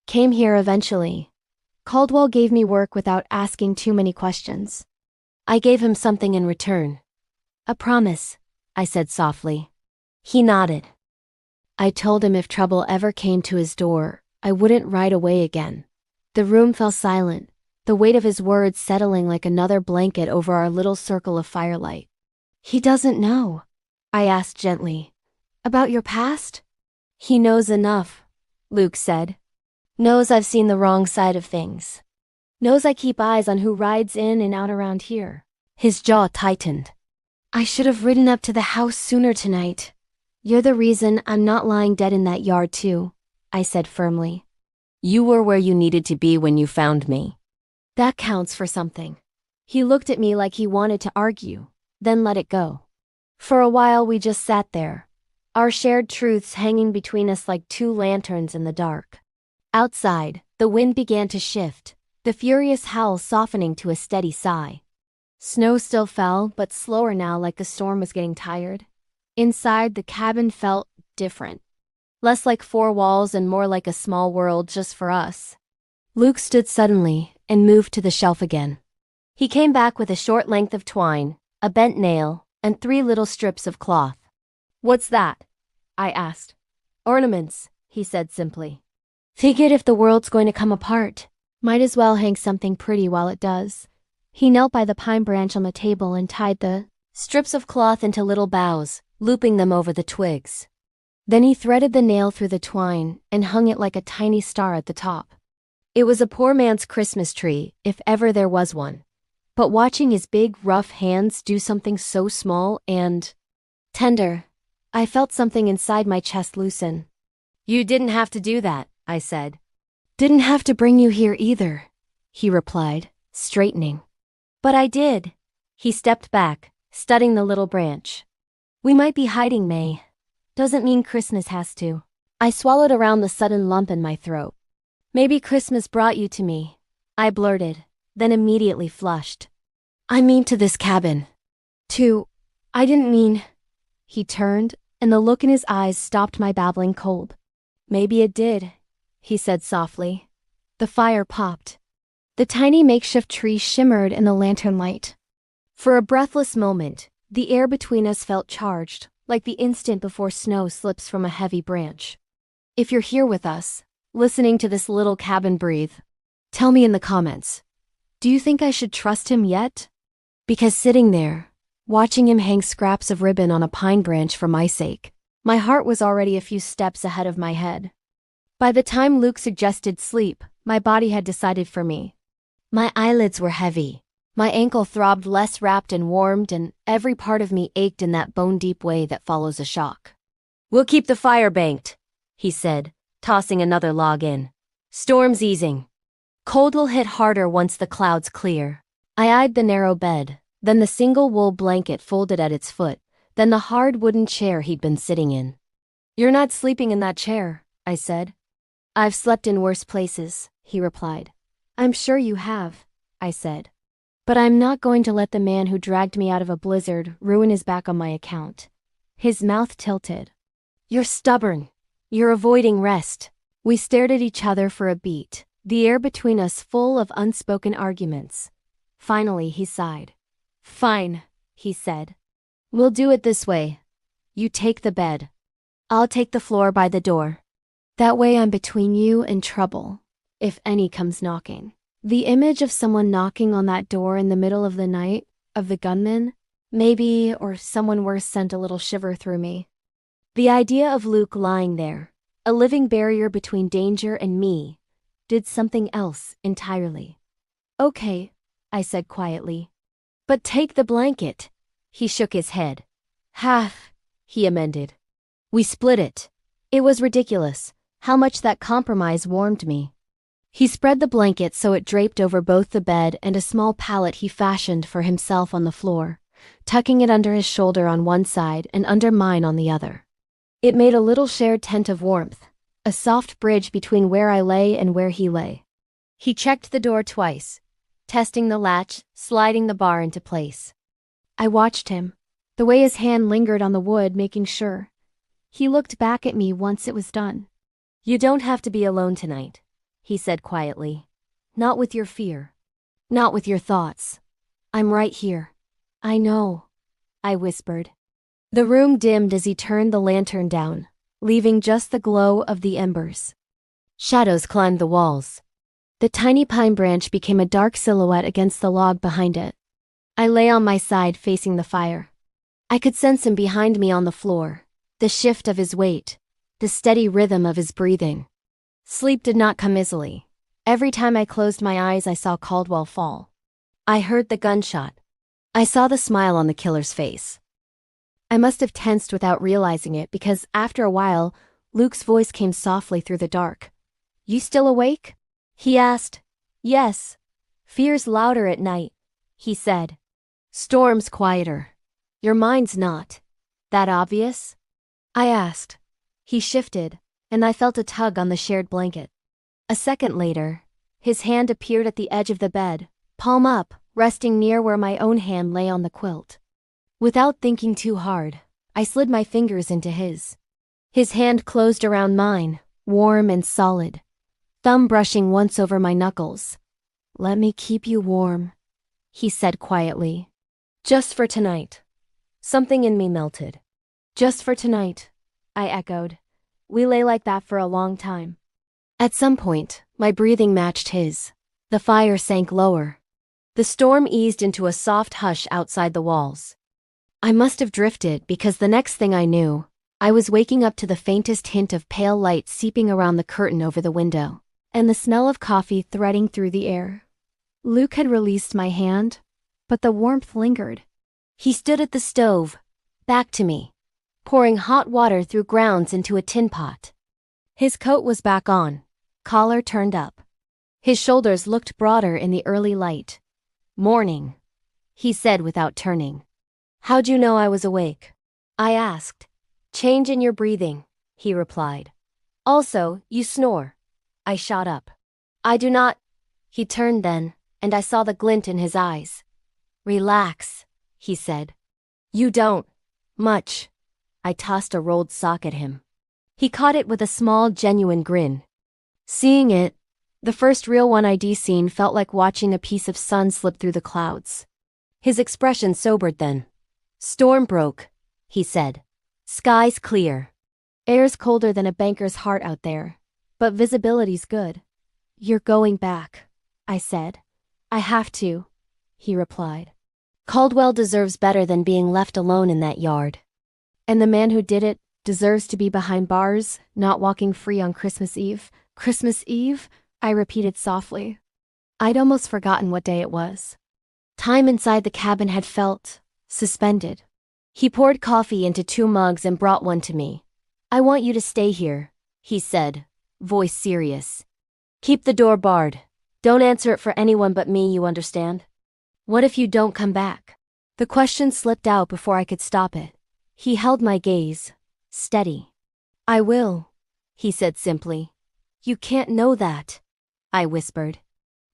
Came here eventually. Caldwell gave me work without asking too many questions. I gave him something in return. A promise, I said softly. He nodded. I told him if trouble ever came to his door, I wouldn't ride away again. The room fell silent, the weight of his words settling like another blanket over our little circle of firelight. He doesn't know, I asked gently. About your past? He knows enough, Luke said. Knows I've seen the wrong side of things. Knows I keep eyes on who rides in and out around here. His jaw tightened. I should have ridden up to the house sooner tonight. You're the reason I'm not lying dead in that yard too, I said firmly. You were where you needed to be when you found me. That counts for something. He looked at me like he wanted to argue, then let it go. For a while we just sat there, our shared truths hanging between us like two lanterns in the dark. Outside, the wind began to shift, the furious howl softening to a steady sigh. Snow still fell, but slower now, like the storm was getting tired. Inside, the cabin felt different. Less like four walls and more like a small world just for us. Luke stood suddenly and moved to the shelf again. He came back with a short length of twine, a bent nail, and 3 little strips of cloth. What's that? I asked. Ornaments, he said simply. Figured if the world's going to come apart, might as well hang something pretty while it does. He knelt by the pine branch on the table and tied the strips of cloth into little boughs, looping them over the twigs. Then he threaded the nail through the twine and hung it like a tiny star at the top. It was a poor man's Christmas tree, if ever there was one. But watching his big, rough hands do something so small and tender, I felt something inside my chest loosen. You didn't have to do that, I said. Didn't have to bring you here either. he replied, straightening. But I did. He stepped back, studying the little branch. We might be hiding, May. Doesn't mean Christmas has to. I swallowed around the sudden lump in my throat. Maybe Christmas brought you to me, I blurted, then immediately flushed. I mean to this cabin. I didn't mean. He turned, and the look in his eyes stopped my babbling cold. Maybe it did, he said softly. The fire popped. The tiny makeshift tree shimmered in the lantern light. For a breathless moment, the air between us felt charged, like the instant before snow slips from a heavy branch. If you're here with us, listening to this little cabin breathe, tell me in the comments. Do you think I should trust him yet? Because sitting there, watching him hang scraps of ribbon on a pine branch for my sake, my heart was already a few steps ahead of my head. By the time Luke suggested sleep, my body had decided for me. My eyelids were heavy. My ankle throbbed less wrapped and warmed, and every part of me ached in that bone-deep way that follows a shock. We'll keep the fire banked, he said, tossing another log in. Storm's easing. Cold will hit harder once the clouds clear. I eyed the narrow bed, then the single wool blanket folded at its foot, then the hard wooden chair he'd been sitting in. You're not sleeping in that chair, I said. I've slept in worse places, he replied. I'm sure you have, I said. But I'm not going to let the man who dragged me out of a blizzard ruin his back on my account. His mouth tilted. You're stubborn. You're avoiding rest. We stared at each other for a beat, the air between us full of unspoken arguments. Finally, he sighed. Fine, he said. We'll do it this way. You take the bed. I'll take the floor by the door. That way I'm between you and trouble, if any comes knocking. The image of someone knocking on that door in the middle of the night, of the gunman, maybe, or someone worse, sent a little shiver through me. The idea of Luke lying there, a living barrier between danger and me, did something else entirely. Okay, I said quietly. But take the blanket. He shook his head. Half, he amended. We split it. It was ridiculous, how much that compromise warmed me. He spread the blanket so it draped over both the bed and a small pallet he fashioned for himself on the floor, tucking it under his shoulder on one side and under mine on the other. It made a little shared tent of warmth, a soft bridge between where I lay and where he lay. He checked the door twice, testing the latch, sliding the bar into place. I watched him, the way his hand lingered on the wood, making sure. He looked back at me once it was done. You don't have to be alone tonight, he said quietly. Not with your fear. Not with your thoughts. I'm right here. I know, I whispered. The room dimmed as he turned the lantern down, leaving just the glow of the embers. Shadows climbed the walls. The tiny pine branch became a dark silhouette against the log behind it. I lay on my side facing the fire. I could sense him behind me on the floor, the shift of his weight, the steady rhythm of his breathing. Sleep did not come easily. Every time I closed my eyes, I saw Caldwell fall. I heard the gunshot. I saw the smile on the killer's face. I must have tensed without realizing it because after a while, Luke's voice came softly through the dark. You still awake? He asked. Yes. Fear's louder at night, he said. Storm's quieter. Your mind's not. That obvious? I asked. He shifted, and I felt a tug on the shared blanket. A second later, his hand appeared at the edge of the bed, palm up, resting near where my own hand lay on the quilt. Without thinking too hard, I slid my fingers into his. His hand closed around mine, warm and solid, thumb brushing once over my knuckles. Let me keep you warm, he said quietly. Just for tonight. Something in me melted. Just for tonight, I echoed. We lay like that for a long time. At some point, my breathing matched his. The fire sank lower. The storm eased into a soft hush outside the walls. I must have drifted because the next thing I knew, I was waking up to the faintest hint of pale light seeping around the curtain over the window, and the smell of coffee threading through the air. Luke had released my hand, but the warmth lingered. He stood at the stove, back to me, pouring hot water through grounds into a tin pot. His coat was back on, collar turned up. His shoulders looked broader in the early light. "Morning," he said without turning. "How'd you know I was awake?" I asked. "Change in your breathing," he replied. "Also, you snore." I shot up. "I do not." He turned then, and I saw the glint in his eyes. "Relax," he said. "You don't. Much." I tossed a rolled sock at him. He caught it with a small, genuine grin. Seeing it, the first real 1ID scene, felt like watching a piece of sun slip through the clouds. His expression sobered then. "Storm broke," he said. "Sky's clear. Air's colder than a banker's heart out there, but visibility's good." "You're going back," I said. "I have to," he replied. "Caldwell deserves better than being left alone in that yard. And the man who did it deserves to be behind bars, not walking free on Christmas Eve." "Christmas Eve?" I repeated softly. I'd almost forgotten what day it was. Time inside the cabin had felt suspended. He poured coffee into 2 mugs and brought one to me. "I want you to stay here," he said, voice serious. "Keep the door barred. Don't answer it for anyone but me, you understand? What if you don't come back?" The question slipped out before I could stop it. He held my gaze, steady. "I will," he said simply. "You can't know that," I whispered.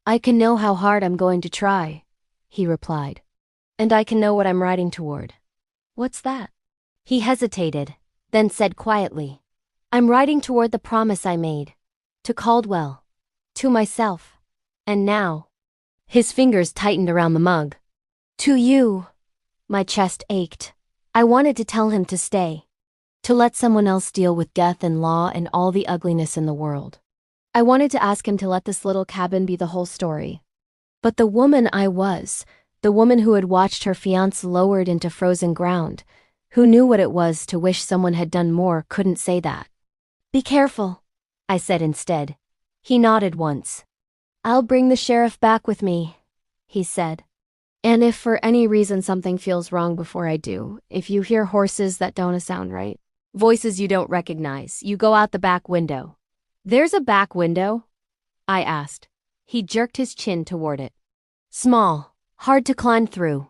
"I can know how hard I'm going to try," he replied. "And I can know what I'm riding toward." "What's that?" He hesitated, then said quietly, "I'm riding toward the promise I made. To Caldwell. To myself. And now." His fingers tightened around the mug. "To you." My chest ached. I wanted to tell him to stay. To let someone else deal with death and law and all the ugliness in the world. I wanted to ask him to let this little cabin be the whole story. But the woman I was, the woman who had watched her fiancé lowered into frozen ground, who knew what it was to wish someone had done more, couldn't say that. "Be careful," I said instead. He nodded once. "I'll bring the sheriff back with me," he said. "And if for any reason something feels wrong before I do, if you hear horses that don't sound right, voices you don't recognize, you go out the back window." "There's a back window?" I asked. He jerked his chin toward it. "Small, hard to climb through."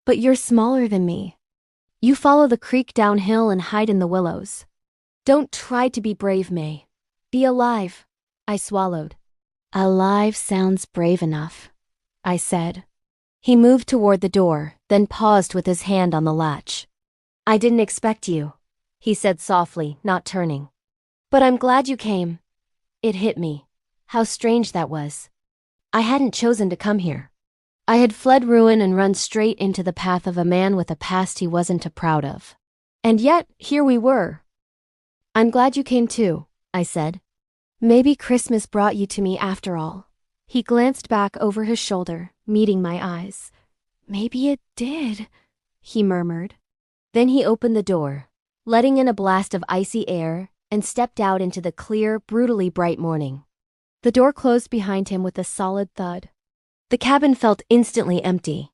"But you're smaller than me. You follow the creek downhill and hide in the willows." "Don't try to be brave, May. Be alive." I swallowed. "Alive sounds brave enough," I said. He moved toward the door, then paused with his hand on the latch. "I didn't expect you," he said softly, not turning. "But I'm glad you came." It hit me. How strange that was. I hadn't chosen to come here. I had fled ruin and run straight into the path of a man with a past he wasn't too proud of. And yet, here we were. "I'm glad you came too," I said. "Maybe Christmas brought you to me after all." He glanced back over his shoulder, meeting my eyes. "Maybe it did," he murmured. Then he opened the door, letting in a blast of icy air, and stepped out into the clear, brutally bright morning. The door closed behind him with a solid thud. The cabin felt instantly empty.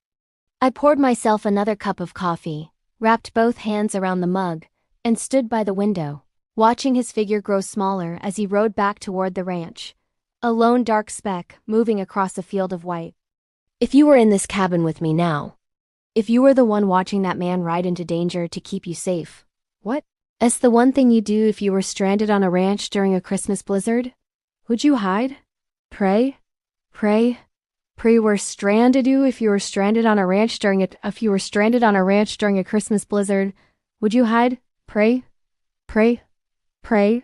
I poured myself another cup of coffee, wrapped both hands around the mug, and stood by the window, watching his figure grow smaller as he rode back toward the ranch, a lone dark speck moving across a field of white. If you were in this cabin with me now, if you were the one watching that man ride into danger to keep you safe, what? It's the one thing you'd do if you were stranded on a ranch during a Christmas blizzard? Would you hide? Pray? Pray? Pray were stranded you if you were stranded on a ranch during a Christmas blizzard. Would you hide? Pray? Pray? Pray?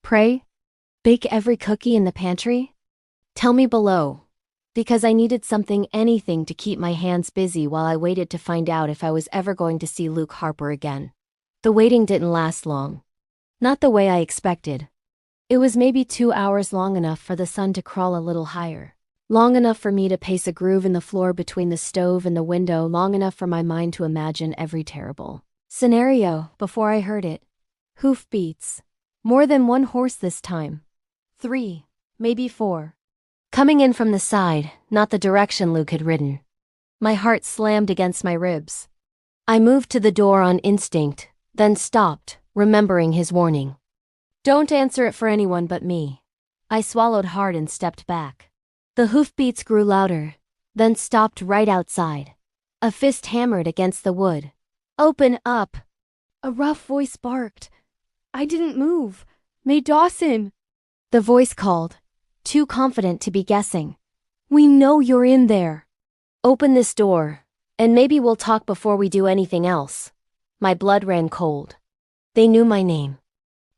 Pray? Bake every cookie in the pantry? Tell me below. Because I needed something, anything to keep my hands busy while I waited to find out if I was ever going to see Luke Harper again. The waiting didn't last long. Not the way I expected. It was maybe 2 hours, long enough for the sun to crawl a little higher. Long enough for me to pace a groove in the floor between the stove and the window, long enough for my mind to imagine every terrible scenario before I heard it. Hoofbeats. More than one horse this time. 3, maybe 4. Coming in from the side, not the direction Luke had ridden. My heart slammed against my ribs. I moved to the door on instinct, then stopped, remembering his warning. "Don't answer it for anyone but me." I swallowed hard and stepped back. The hoofbeats grew louder, then stopped right outside. A fist hammered against the wood. "Open up!" A rough voice barked. I didn't move. "May Dawson!" The voice called, too confident to be guessing. "We know you're in there." "Open this door, and maybe we'll talk before we do anything else." My blood ran cold. They knew my name.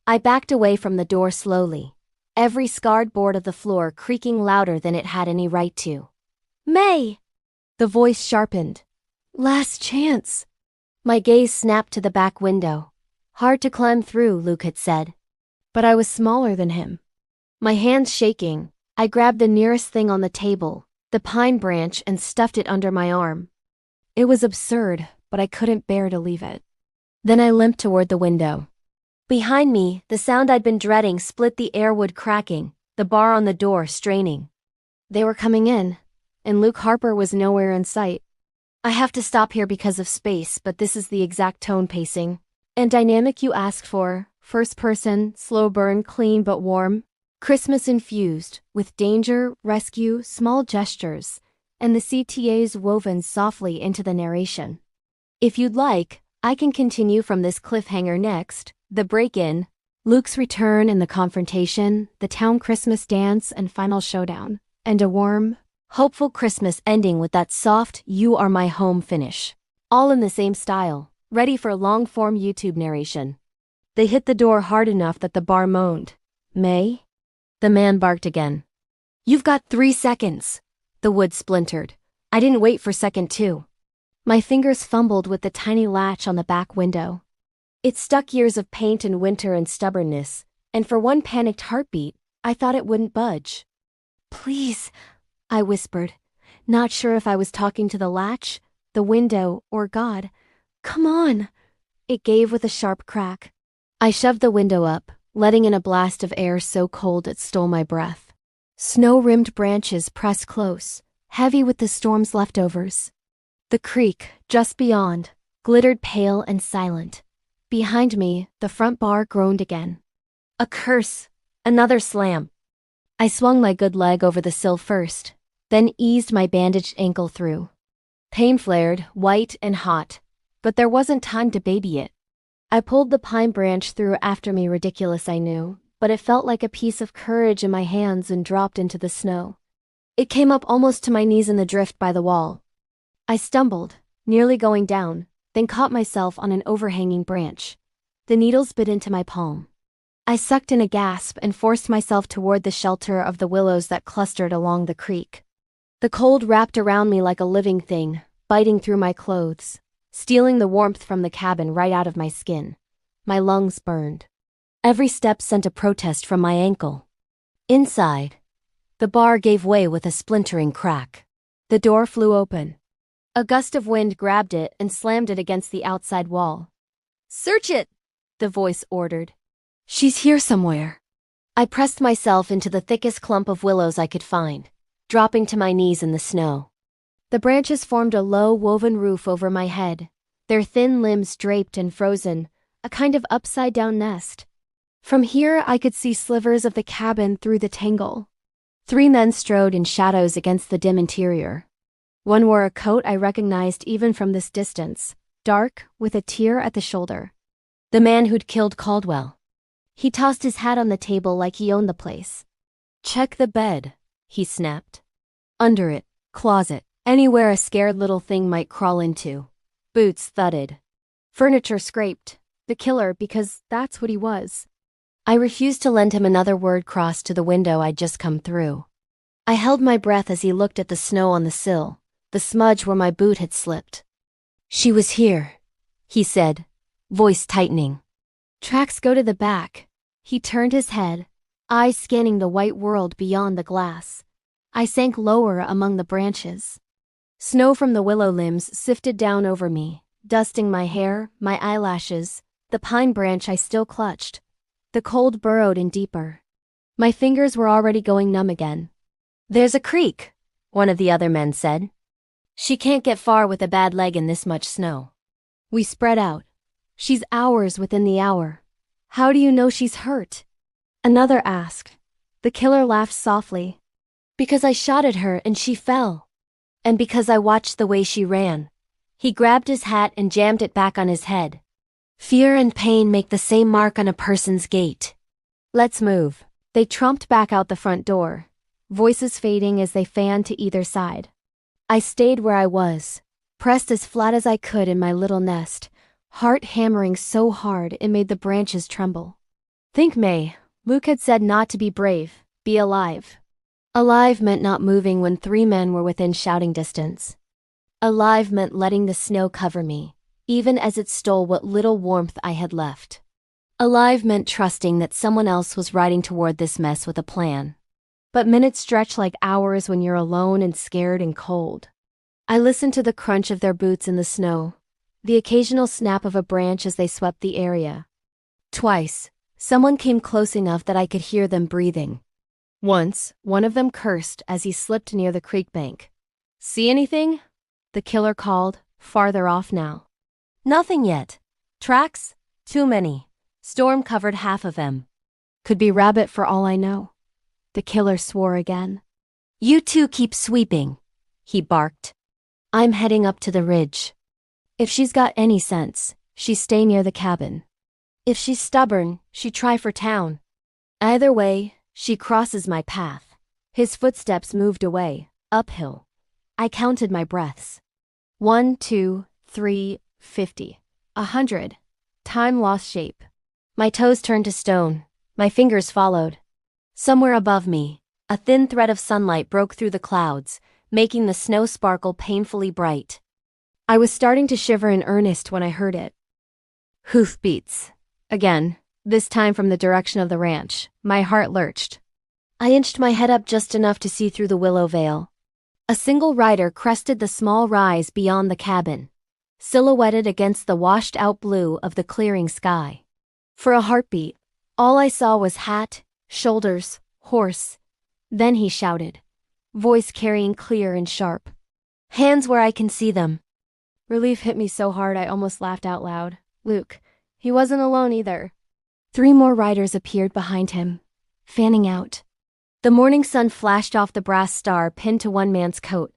I backed away from the door slowly, every scarred board of the floor creaking louder than it had any right to. "May!" The voice sharpened. "Last chance." My gaze snapped to the back window. "Hard to climb through," Luke had said. But I was smaller than him. My hands shaking, I grabbed the nearest thing on the table, the pine branch, and stuffed it under my arm. It was absurd, but I couldn't bear to leave it. Then I limped toward the window. Behind me, the sound I'd been dreading split the air, wood cracking, the bar on the door straining. They were coming in, and Luke Harper was nowhere in sight. I have to stop here because of space, but this is the exact tone, pacing and dynamic you asked for. First person, slow burn, clean but warm. Christmas infused, with danger, rescue, small gestures, and the CTAs woven softly into the narration. If you'd like, I can continue from this cliffhanger next. The break-in, Luke's return and the confrontation, the town Christmas dance and final showdown, and a warm, hopeful Christmas ending with that soft "you are my home" finish. All in the same style, ready for long-form YouTube narration. They hit the door hard enough that the bar moaned. "May?" The man barked again. "You've got 3 seconds." The wood splintered. I didn't wait for second 2. My fingers fumbled with the tiny latch on the back window. It stuck years of paint and winter and stubbornness, and for one panicked heartbeat, I thought it wouldn't budge. "Please," I whispered, not sure if I was talking to the latch, the window, or God. "Come on." It gave with a sharp crack. I shoved the window up, letting in a blast of air so cold it stole my breath. Snow-rimmed branches pressed close, heavy with the storm's leftovers. The creek, just beyond, glittered pale and silent. Behind me, the front bar groaned again. A curse! Another slam! I swung my good leg over the sill first, then eased my bandaged ankle through. Pain flared, white and hot, but there wasn't time to baby it. I pulled the pine branch through after me, ridiculous I knew, but it felt like a piece of courage in my hands and dropped into the snow. It came up almost to my knees in the drift by the wall. I stumbled, nearly going down, then caught myself on an overhanging branch. The needles bit into my palm. I sucked in a gasp and forced myself toward the shelter of the willows that clustered along the creek. The cold wrapped around me like a living thing, biting through my clothes, stealing the warmth from the cabin right out of my skin. My lungs burned. Every step sent a protest from my ankle. Inside, the bar gave way with a splintering crack. The door flew open. A gust of wind grabbed it and slammed it against the outside wall. "Search it!" the voice ordered. "She's here somewhere." I pressed myself into the thickest clump of willows I could find, dropping to my knees in the snow. The branches formed a low, woven roof over my head, their thin limbs draped and frozen, a kind of upside-down nest. From here I could see slivers of the cabin through the tangle. 3 men strode in shadows against the dim interior. One wore a coat I recognized even from this distance, dark, with a tear at the shoulder. The man who'd killed Caldwell. He tossed his hat on the table like he owned the place. "Check the bed," he snapped. Under it, closet, anywhere a scared little thing might crawl into. Boots thudded. Furniture scraped. The killer, because that's what he was. I refused to lend him another word crossed to the window I'd just come through. I held my breath as he looked at the snow on the sill, the smudge where my boot had slipped. "She was here," he said, voice tightening. "Tracks go to the back." He turned his head, eyes scanning the white world beyond the glass. I sank lower among the branches. Snow from the willow limbs sifted down over me, dusting my hair, my eyelashes, the pine branch I still clutched. The cold burrowed in deeper. My fingers were already going numb again. "There's a creek," one of the other men said. "She can't get far with a bad leg in this much snow." We spread out. "She's hours within the hour. How do you know she's hurt?" Another asked. The killer laughed softly. Because I shot at her and she fell. And because I watched the way she ran. He grabbed his hat and jammed it back on his head. Fear and pain make the same mark on a person's gait. Let's move. They trumped back out the front door, voices fading as they fanned to either side. I stayed where I was, pressed as flat as I could in my little nest, heart hammering so hard it made the branches tremble. Think, May, Luke had said not to be brave, be alive. Alive meant not moving when 3 men were within shouting distance. Alive meant letting the snow cover me, even as it stole what little warmth I had left. Alive meant trusting that someone else was riding toward this mess with a plan. But minutes stretch like hours when you're alone and scared and cold. I listened to the crunch of their boots in the snow, the occasional snap of a branch as they swept the area. Twice, someone came close enough that I could hear them breathing. Once, one of them cursed as he slipped near the creek bank. See anything? The killer called, farther off now. Nothing yet. Tracks? Too many. Storm covered half of them. Could be rabbit for all I know. The killer swore again. You two keep sweeping, he barked. I'm heading up to the ridge. If she's got any sense, she stay near the cabin. If she's stubborn, she try for town. Either way, she crosses my path. His footsteps moved away, uphill. I counted my breaths. 1, 2, 3, 50. 100. Time lost shape. My toes turned to stone. My fingers followed. Somewhere above me, a thin thread of sunlight broke through the clouds, making the snow sparkle painfully bright. I was starting to shiver in earnest when I heard it. Hoofbeats. Again, this time from the direction of the ranch. My heart lurched. I inched my head up just enough to see through the willow veil. A single rider crested the small rise beyond the cabin, silhouetted against the washed-out blue of the clearing sky. For a heartbeat, all I saw was hat, shoulders, horse. Then he shouted, voice carrying clear and sharp. Hands where I can see them. Relief hit me so hard I almost laughed out loud. Luke. He wasn't alone either. 3 more riders appeared behind him, fanning out. The morning sun flashed off the brass star pinned to one man's coat.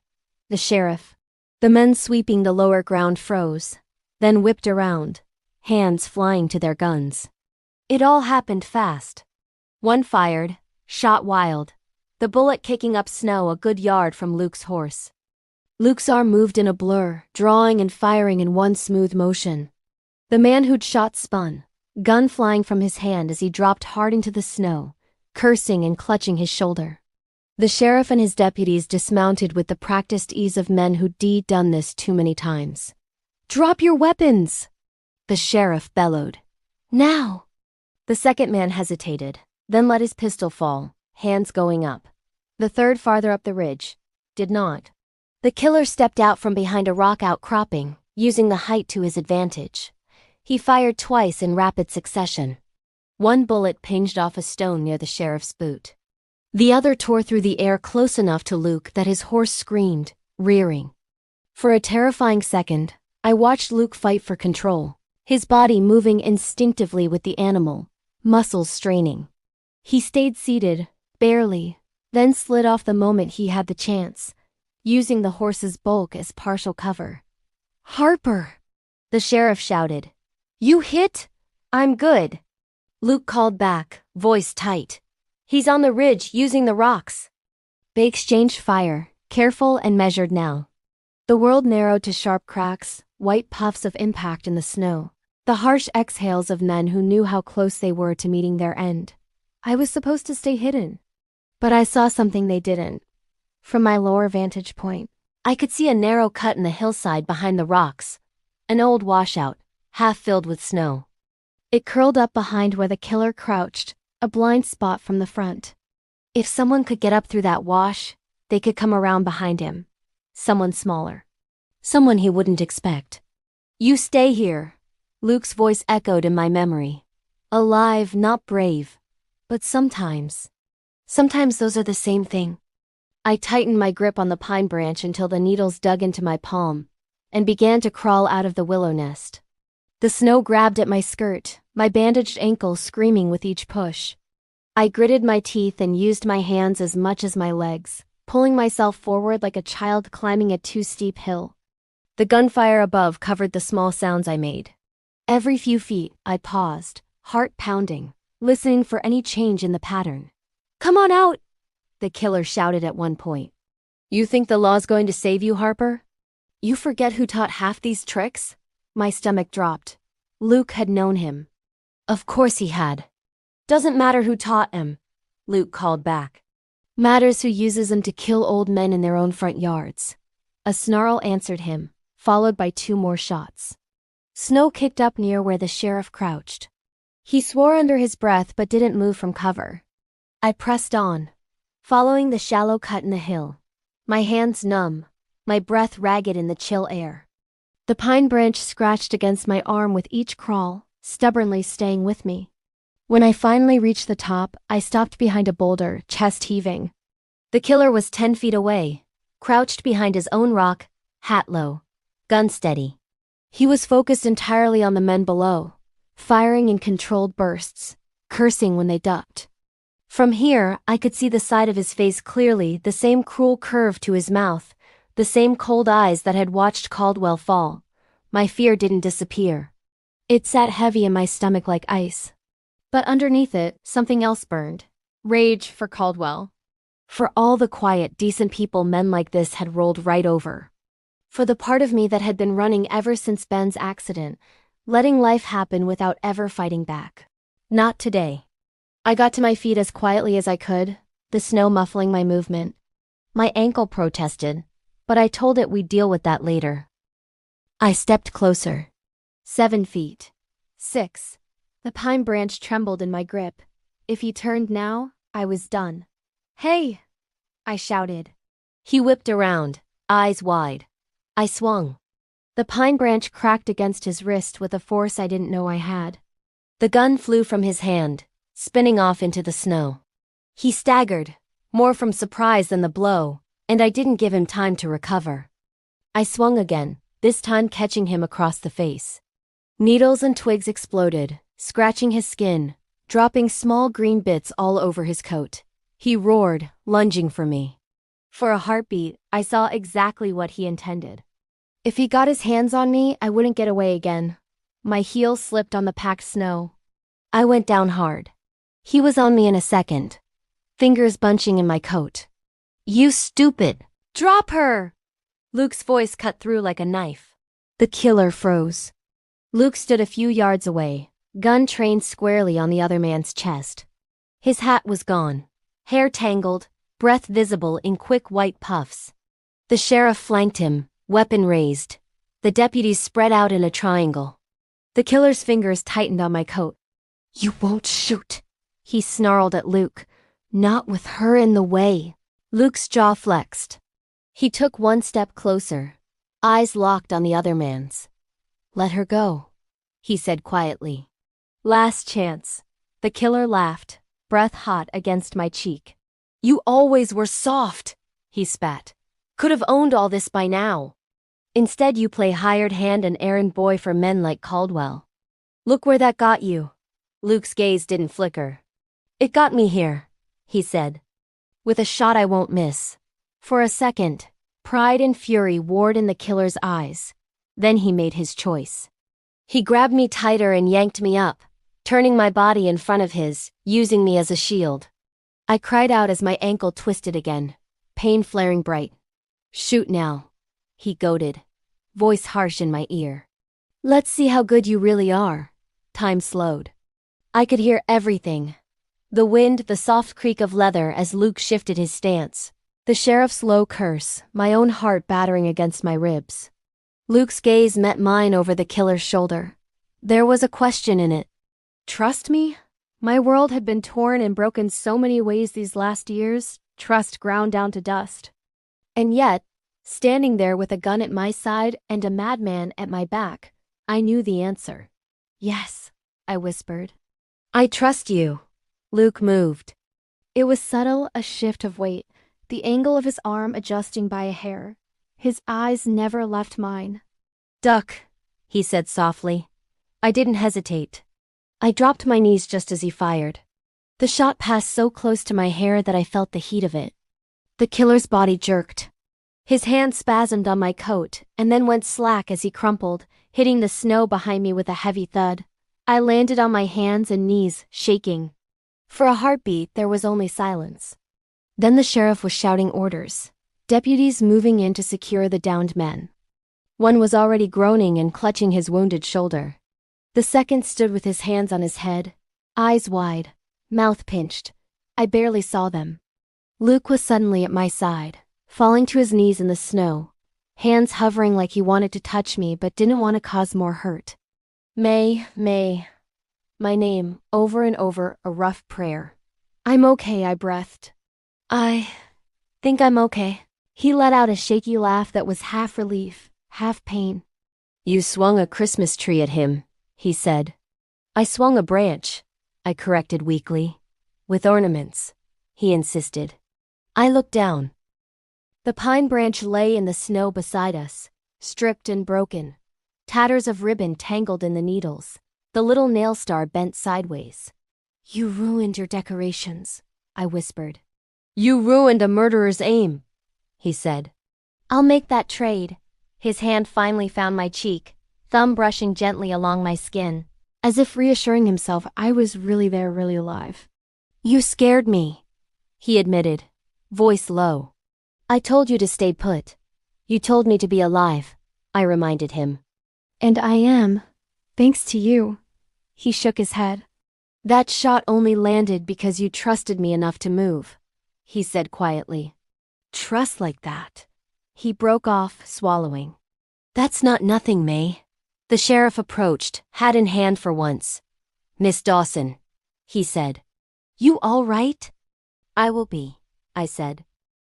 The sheriff. The men sweeping the lower ground froze, then whipped around, hands flying to their guns. It all happened fast. One fired, shot wild, the bullet kicking up snow a good yard from Luke's horse. Luke's arm moved in a blur, drawing and firing in one smooth motion. The man who'd shot spun, gun flying from his hand as he dropped hard into the snow, cursing and clutching his shoulder. The sheriff and his deputies dismounted with the practiced ease of men who'd done this too many times. Drop your weapons! The sheriff bellowed. Now! The second man hesitated, then let his pistol fall, hands going up. The third farther up the ridge did not. The killer stepped out from behind a rock outcropping, using the height to his advantage. He fired twice in rapid succession. One bullet pinged off a stone near the sheriff's boot. The other tore through the air close enough to Luke that his horse screamed, rearing. For a terrifying second, I watched Luke fight for control, his body moving instinctively with the animal, muscles straining. He stayed seated, barely, then slid off the moment he had the chance, using the horse's bulk as partial cover. Harper! The sheriff shouted. You hit? I'm good. Luke called back, voice tight. He's on the ridge using the rocks. They exchanged fire, careful and measured now. The world narrowed to sharp cracks, white puffs of impact in the snow, the harsh exhales of men who knew how close they were to meeting their end. I was supposed to stay hidden. But I saw something they didn't. From my lower vantage point, I could see a narrow cut in the hillside behind the rocks, an old washout, half filled with snow. It curled up behind where the killer crouched, a blind spot from the front. If someone could get up through that wash, they could come around behind him. Someone smaller. Someone he wouldn't expect. You stay here, Luke's voice echoed in my memory. Alive, not brave. But sometimes those are the same thing. I tightened my grip on the pine branch until the needles dug into my palm, and began to crawl out of the willow nest. The snow grabbed at my skirt, my bandaged ankle screaming with each push. I gritted my teeth and used my hands as much as my legs, pulling myself forward like a child climbing a too steep hill. The gunfire above covered the small sounds I made. Every few feet, I paused, heart pounding, listening for any change in the pattern. "Come on out!" the killer shouted at one point. "You think the law's going to save you, Harper? You forget who taught half these tricks?" My stomach dropped. Luke had known him. Of course he had. "Doesn't matter who taught him," Luke called back. "Matters who uses them to kill old men in their own front yards." A snarl answered him, followed by 2 more shots. Snow kicked up near where the sheriff crouched. He swore under his breath but didn't move from cover. I pressed on, following the shallow cut in the hill. My hands numb, my breath ragged in the chill air. The pine branch scratched against my arm with each crawl, stubbornly staying with me. When I finally reached the top, I stopped behind a boulder, chest heaving. The killer was 10 feet away, crouched behind his own rock, hat low, gun steady. He was focused entirely on the men below, firing in controlled bursts, cursing when they ducked. From here, I could see the side of his face clearly, the same cruel curve to his mouth, the same cold eyes that had watched Caldwell fall. My fear didn't disappear. It sat heavy in my stomach like ice. But underneath it, something else burned. Rage for Caldwell. For all the quiet, decent people men like this had rolled right over. For the part of me that had been running ever since Ben's accident, letting life happen without ever fighting back. Not today. I got to my feet as quietly as I could, the snow muffling my movement. My ankle protested, but I told it we'd deal with that later. I stepped closer. 7 feet. 6. The pine branch trembled in my grip. If he turned now, I was done. "Hey!" I shouted. He whipped around, eyes wide. I swung. The pine branch cracked against his wrist with a force I didn't know I had. The gun flew from his hand, spinning off into the snow. He staggered, more from surprise than the blow, and I didn't give him time to recover. I swung again, this time catching him across the face. Needles and twigs exploded, scratching his skin, dropping small green bits all over his coat. He roared, lunging for me. For a heartbeat, I saw exactly what he intended. If he got his hands on me, I wouldn't get away again. My heel slipped on the packed snow. I went down hard. He was on me in a second, fingers bunching in my coat. "You stupid! Drop her!" Luke's voice cut through like a knife. The killer froze. Luke stood a few yards away, gun trained squarely on the other man's chest. His hat was gone, hair tangled, breath visible in quick white puffs. The sheriff flanked him, weapon raised. The deputies spread out in a triangle. The killer's fingers tightened on my coat. "You won't shoot," he snarled at Luke. "Not with her in the way." Luke's jaw flexed. He took 1 step closer, eyes locked on the other man's. "Let her go," he said quietly. "Last chance." The killer laughed, breath hot against my cheek. "You always were soft," he spat. "Could have owned all this by now. Instead you play hired hand and errand boy for men like Caldwell. Look where that got you." Luke's gaze didn't flicker. "It got me here," he said. "With a shot I won't miss." For a second, pride and fury warred in the killer's eyes. Then he made his choice. He grabbed me tighter and yanked me up, turning my body in front of his, using me as a shield. I cried out as my ankle twisted again, pain flaring bright. "Shoot now," he goaded, voice harsh in my ear. "Let's see how good you really are." Time slowed. I could hear everything. The wind, the soft creak of leather as Luke shifted his stance. The sheriff's low curse, my own heart battering against my ribs. Luke's gaze met mine over the killer's shoulder. There was a question in it. Trust me? My world had been torn and broken so many ways these last years, trust ground down to dust. And yet, standing there with a gun at my side and a madman at my back, I knew the answer. "Yes," I whispered. "I trust you." Luke moved. It was subtle, a shift of weight, the angle of his arm adjusting by a hair. His eyes never left mine. "Duck," he said softly. I didn't hesitate. I dropped my knees just as he fired. The shot passed so close to my hair that I felt the heat of it. The killer's body jerked. His hand spasmed on my coat and then went slack as he crumpled, hitting the snow behind me with a heavy thud. I landed on my hands and knees, shaking. For a heartbeat, there was only silence. Then the sheriff was shouting orders. Deputies moving in to secure the downed men. One was already groaning and clutching his wounded shoulder. The second stood with his hands on his head, eyes wide, mouth pinched. I barely saw them. Luke was suddenly at my side, falling to his knees in the snow, hands hovering like he wanted to touch me but didn't want to cause more hurt. May. My name, over and over, a rough prayer. I'm okay, I breathed. I think I'm okay. He let out a shaky laugh that was half relief, half pain. You swung a Christmas tree at him, he said. I swung a branch, I corrected weakly. With ornaments, he insisted. I looked down. The pine branch lay in the snow beside us, stripped and broken. Tatters of ribbon tangled in the needles. The little nail star bent sideways. You ruined your decorations, I whispered. You ruined a murderer's aim, he said. I'll make that trade. His hand finally found my cheek, thumb brushing gently along my skin, as if reassuring himself I was really there, really alive. You scared me, he admitted, voice low. I told you to stay put. You told me to be alive, I reminded him. And I am, thanks to you. He shook his head. That shot only landed because you trusted me enough to move, he said quietly. Trust like that? He broke off, swallowing. That's not nothing, May. The sheriff approached, hat in hand for once. Miss Dawson, he said. You all right? I will be, I said.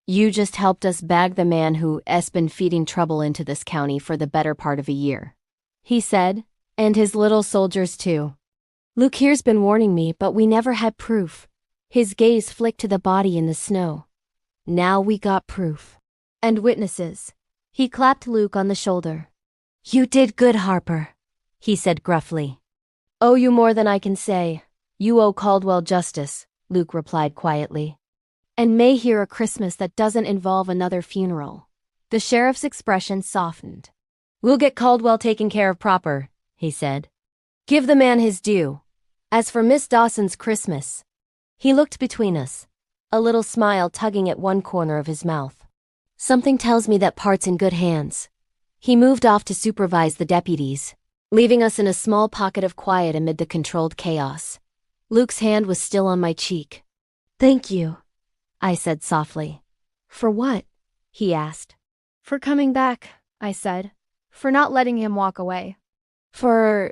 You just helped us bag the man who has been feeding trouble into this county for the better part of a year, he said, and his little soldiers too. Luke here's been warning me, but we never had proof. His gaze flicked to the body in the snow. Now we got proof. And witnesses. He clapped Luke on the shoulder. You did good, Harper, he said gruffly. Owe you more than I can say. You owe Caldwell justice, Luke replied quietly. And may hear a Christmas that doesn't involve another funeral. The sheriff's expression softened. We'll get Caldwell taken care of proper, he said. Give the man his due. As for Miss Dawson's Christmas. He looked between us, a little smile tugging at one corner of his mouth. Something tells me that part's in good hands. He moved off to supervise the deputies, leaving us in a small pocket of quiet amid the controlled chaos. Luke's hand was still on my cheek. Thank you, I said softly. For what? He asked. For coming back, I said. For not letting him walk away. For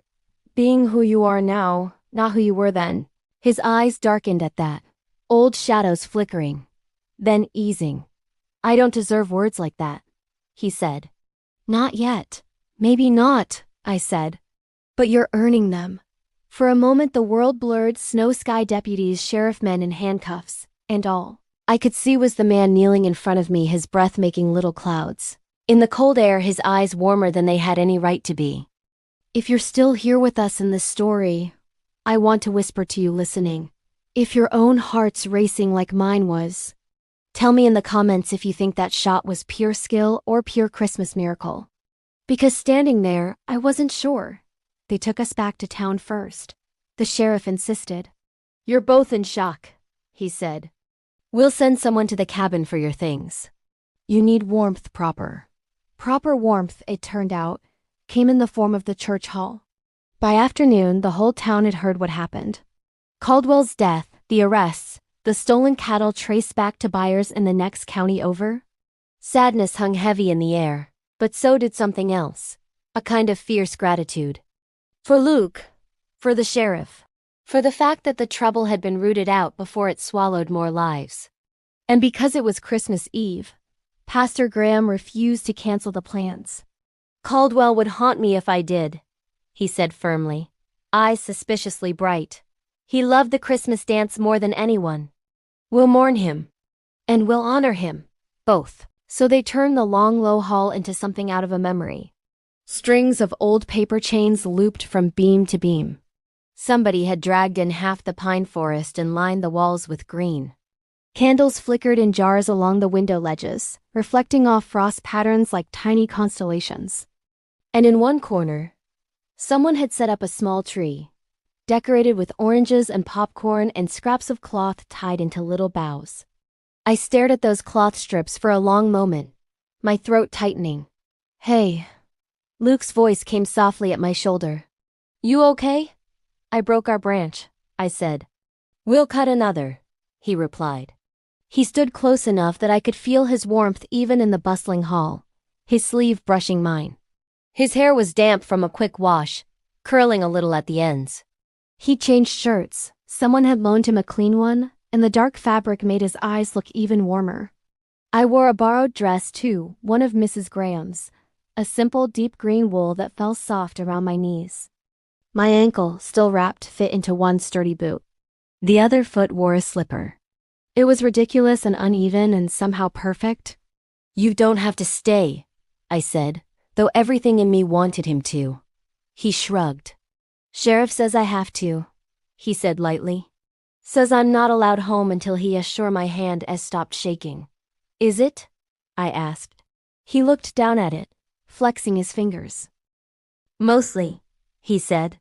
being who you are now, not who you were then. His eyes darkened at that, old shadows flickering, then easing. I don't deserve words like that, he said. Not yet. Maybe not, I said. But you're earning them. For a moment the world blurred, snow sky deputies, sheriff men in handcuffs, and all I could see was the man kneeling in front of me, his breath making little clouds. In the cold air, his eyes warmer than they had any right to be. If you're still here with us in this story, I want to whisper to you listening. If your own heart's racing like mine was, tell me in the comments if you think that shot was pure skill or pure Christmas miracle. Because standing there, I wasn't sure. They took us back to town first. The sheriff insisted. You're both in shock, he said. We'll send someone to the cabin for your things. You need warmth proper. Proper warmth, it turned out, came in the form of the church hall. By afternoon, the whole town had heard what happened. Caldwell's death, the arrests, the stolen cattle traced back to buyers in the next county over. Sadness hung heavy in the air, but so did something else, a kind of fierce gratitude. For Luke, for the sheriff, for the fact that the trouble had been rooted out before it swallowed more lives. And because it was Christmas Eve, Pastor Graham refused to cancel the plans. Caldwell would haunt me if I did, he said firmly, eyes suspiciously bright. He loved the Christmas dance more than anyone. We'll mourn him. And we'll honor him. Both. So they turned the long, low hall into something out of a memory. Strings of old paper chains looped from beam to beam. Somebody had dragged in half the pine forest and lined the walls with green. Candles flickered in jars along the window ledges, reflecting off frost patterns like tiny constellations. And in one corner, someone had set up a small tree, decorated with oranges and popcorn and scraps of cloth tied into little boughs. I stared at those cloth strips for a long moment, my throat tightening. "Hey." Luke's voice came softly at my shoulder. "You okay?" "I broke our branch," I said. "We'll cut another," he replied. He stood close enough that I could feel his warmth even in the bustling hall, his sleeve brushing mine. His hair was damp from a quick wash, curling a little at the ends. He changed shirts. Someone had loaned him a clean one, and the dark fabric made his eyes look even warmer. I wore a borrowed dress too, one of Mrs. Graham's, a simple deep green wool that fell soft around my knees. My ankle, still wrapped, fit into one sturdy boot. The other foot wore a slipper. It was ridiculous and uneven and somehow perfect. "You don't have to stay," I said, though everything in me wanted him to. He shrugged. "Sheriff says I have to," he said lightly. "Says I'm not allowed home until he is sure my hand has stopped shaking." "Is it?" I asked. He looked down at it, flexing his fingers. "Mostly," he said.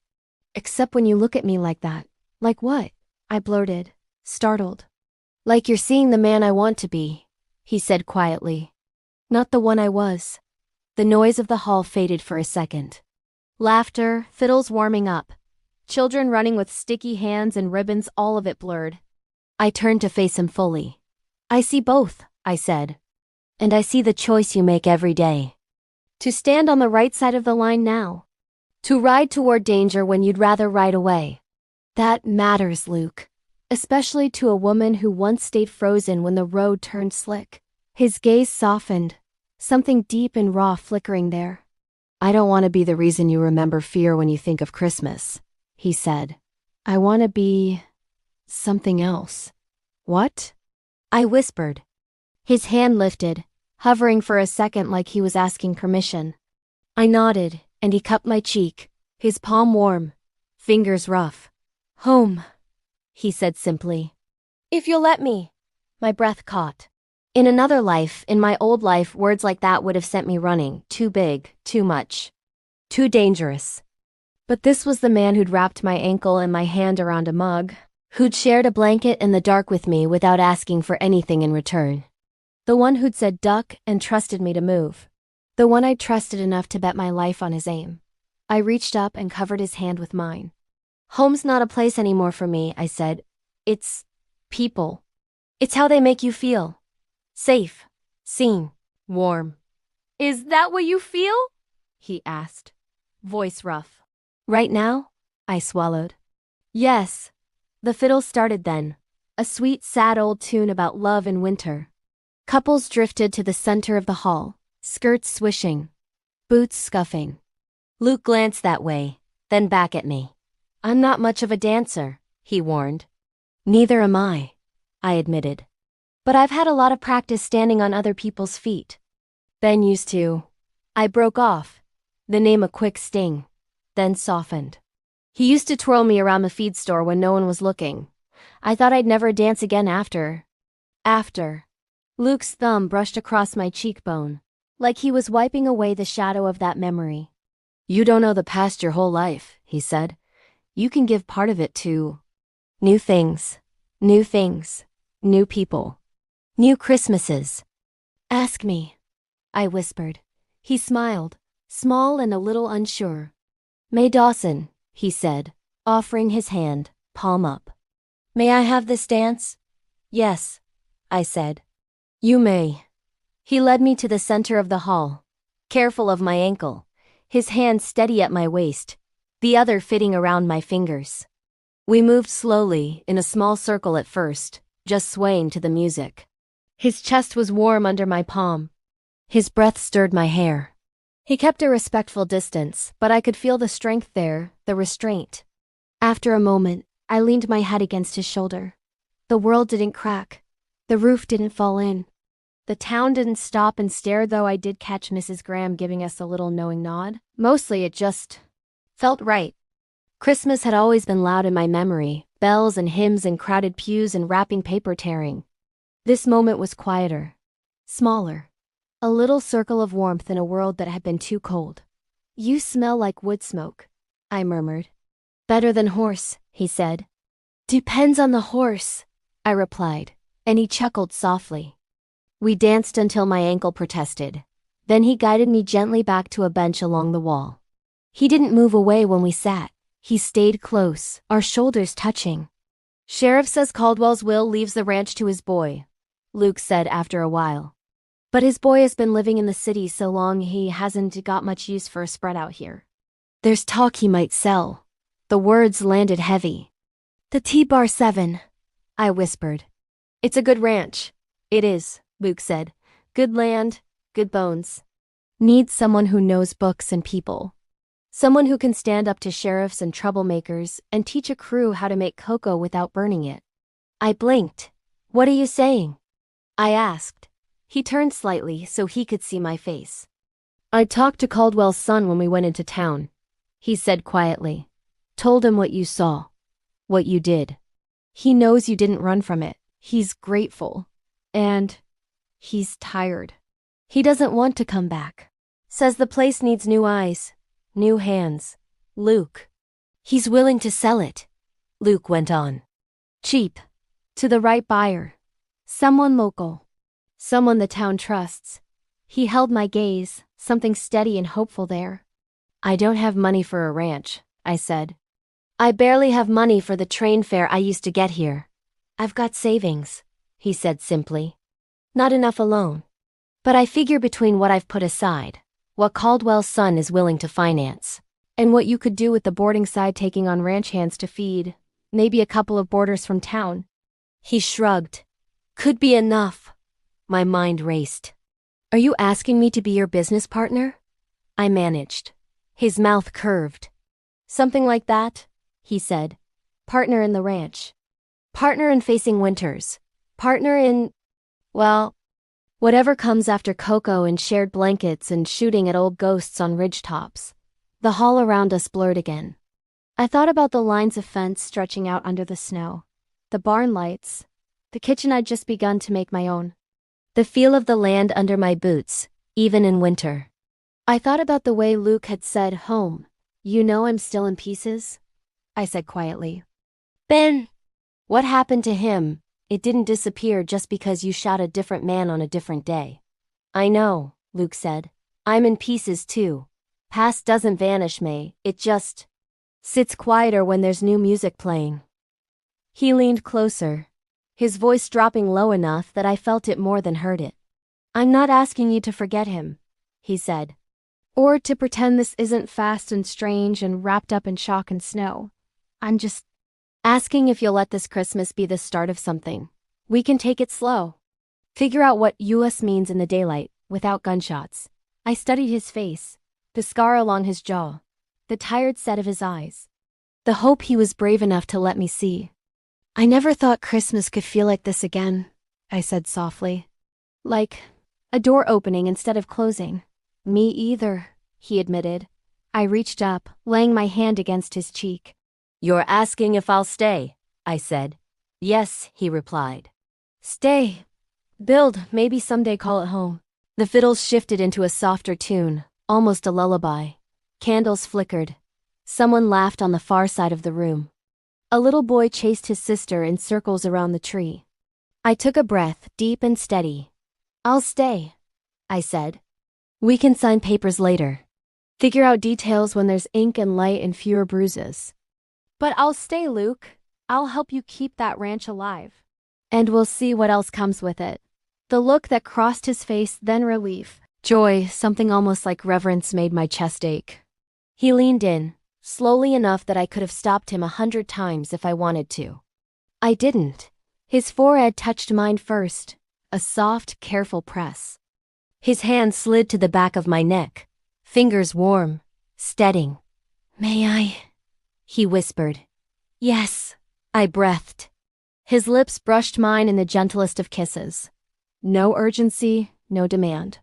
"Except when you look at me like that." "Like what?" I blurted, startled. "Like you're seeing the man I want to be," he said quietly. "Not the one I was." The noise of the hall faded for a second. Laughter, fiddles warming up, children running with sticky hands and ribbons, all of it blurred. I turned to face him fully. "I see both," I said. "And I see the choice you make every day. To stand on the right side of the line now. To ride toward danger when you'd rather ride away. That matters, Luke. Especially to a woman who once stayed frozen when the road turned slick." His gaze softened, something deep and raw flickering there. "I don't want to be the reason you remember fear when you think of Christmas," he said. "I want to be something else." "What?" I whispered. His hand lifted, hovering for a second like he was asking permission. I nodded, and he cupped my cheek, his palm warm, fingers rough. "Home," he said simply. "If you'll let me." My breath caught. In another life, in my old life, words like that would have sent me running. Too big, too much, too dangerous. But this was the man who'd wrapped my ankle and my hand around a mug, who'd shared a blanket in the dark with me without asking for anything in return. The one who'd said duck and trusted me to move. The one I'd trusted enough to bet my life on his aim. I reached up and covered his hand with mine. "Home's not a place anymore for me," I said. "It's people. It's how they make you feel. Safe, seen, warm." "Is that what you feel?" he asked, voice rough. "Right now?" I swallowed. "Yes." The fiddle started then, a sweet, sad old tune about love in winter. Couples drifted to the center of the hall, skirts swishing, boots scuffing. Luke glanced that way, then back at me. "I'm not much of a dancer," he warned. "Neither am I," I admitted. "But I've had a lot of practice standing on other people's feet." "Ben used to." I broke off, the name a quick sting, then softened. "He used to twirl me around the feed store when no one was looking. I thought I'd never dance again after. Luke's thumb brushed across my cheekbone, like he was wiping away the shadow of that memory. "You don't know the past your whole life," he said. "You can give part of it to new things, new people, new Christmases." "Ask me," I whispered. He smiled, small and a little unsure. "May Dawson," he said, offering his hand, palm up. "May I have this dance?" "Yes," I said. "You may." He led me to the center of the hall, careful of my ankle, his hand steady at my waist, the other fitting around my fingers. We moved slowly, in a small circle at first, just swaying to the music. His chest was warm under my palm. His breath stirred my hair. He kept a respectful distance, but I could feel the strength there, the restraint. After a moment, I leaned my head against his shoulder. The world didn't crack. The roof didn't fall in. The town didn't stop and stare, though I did catch Mrs. Graham giving us a little knowing nod. Mostly it just felt right. Christmas had always been loud in my memory, bells and hymns and crowded pews and wrapping paper tearing. This moment was quieter. Smaller. A little circle of warmth in a world that had been too cold. You smell like wood smoke, I murmured. Better than horse, he said. Depends on the horse, I replied, and he chuckled softly. We danced until my ankle protested. Then he guided me gently back to a bench along the wall. He didn't move away when we sat. He stayed close, our shoulders touching. Sheriff says Caldwell's will leaves the ranch to his boy, Luke said after a while. But his boy has been living in the city so long he hasn't got much use for a spread out here. There's talk he might sell. The words landed heavy. The T-Bar 7, I whispered. It's a good ranch. It is, Luke said. Good land, good bones. Needs someone who knows books and people. Someone who can stand up to sheriffs and troublemakers and teach a crew how to make cocoa without burning it. I blinked. What are you saying? I asked. He turned slightly so he could see my face. I talked to Caldwell's son when we went into town, he said quietly. Told him what you saw. What you did. He knows you didn't run from it. He's grateful. And he's tired. He doesn't want to come back. Says the place needs new eyes. New hands. Luke. He's willing to sell it, Luke went on. Cheap. To the right buyer. Someone local. Someone the town trusts. He held my gaze, something steady and hopeful there. I don't have money for a ranch, I said. I barely have money for the train fare I used to get here. I've got savings, he said simply. Not enough alone. But I figure between what I've put aside, what Caldwell's son is willing to finance, and what you could do with the boarding side taking on ranch hands to feed, maybe a couple of boarders from town. He shrugged. Could be enough. My mind raced. Are you asking me to be your business partner? I managed. His mouth curved. Something like that, he said. Partner in the ranch. Partner in facing winters. Partner in, well, whatever comes after cocoa and shared blankets and shooting at old ghosts on ridgetops. The hall around us blurred again. I thought about the lines of fence stretching out under the snow, the barn lights, the kitchen I'd just begun to make my own. The feel of the land under my boots, even in winter. I thought about the way Luke had said home. You know I'm still in pieces? I said quietly. Ben! What happened to him? It didn't disappear just because you shot a different man on a different day. I know, Luke said. I'm in pieces too. Past doesn't vanish, May. It just sits quieter when there's new music playing. He leaned closer, his voice dropping low enough that I felt it more than heard it. I'm not asking you to forget him, he said. Or to pretend this isn't fast and strange and wrapped up in chalk and snow. I'm just asking if you'll let this Christmas be the start of something. We can take it slow. Figure out what US means in the daylight, without gunshots. I studied his face, the scar along his jaw, the tired set of his eyes. The hope he was brave enough to let me see. I never thought Christmas could feel like this again, I said softly. Like a door opening instead of closing. Me either, he admitted. I reached up, laying my hand against his cheek. You're asking if I'll stay, I said. Yes, he replied. Stay. Build, maybe someday call it home. The fiddles shifted into a softer tune, almost a lullaby. Candles flickered. Someone laughed on the far side of the room. A little boy chased his sister in circles around the tree. I took a breath, deep and steady. I'll stay, I said. We can sign papers later. Figure out details when there's ink and light and fewer bruises. But I'll stay, Luke. I'll help you keep that ranch alive. And we'll see what else comes with it. The look that crossed his face, then relief, joy, something almost like reverence made my chest ache. He leaned in, slowly enough that I could have stopped him 100 times if I wanted to. I didn't. His forehead touched mine first, a soft, careful press. His hand slid to the back of my neck, fingers warm, steadying. May I? He whispered. Yes, I breathed. His lips brushed mine in the gentlest of kisses. No urgency, no demand.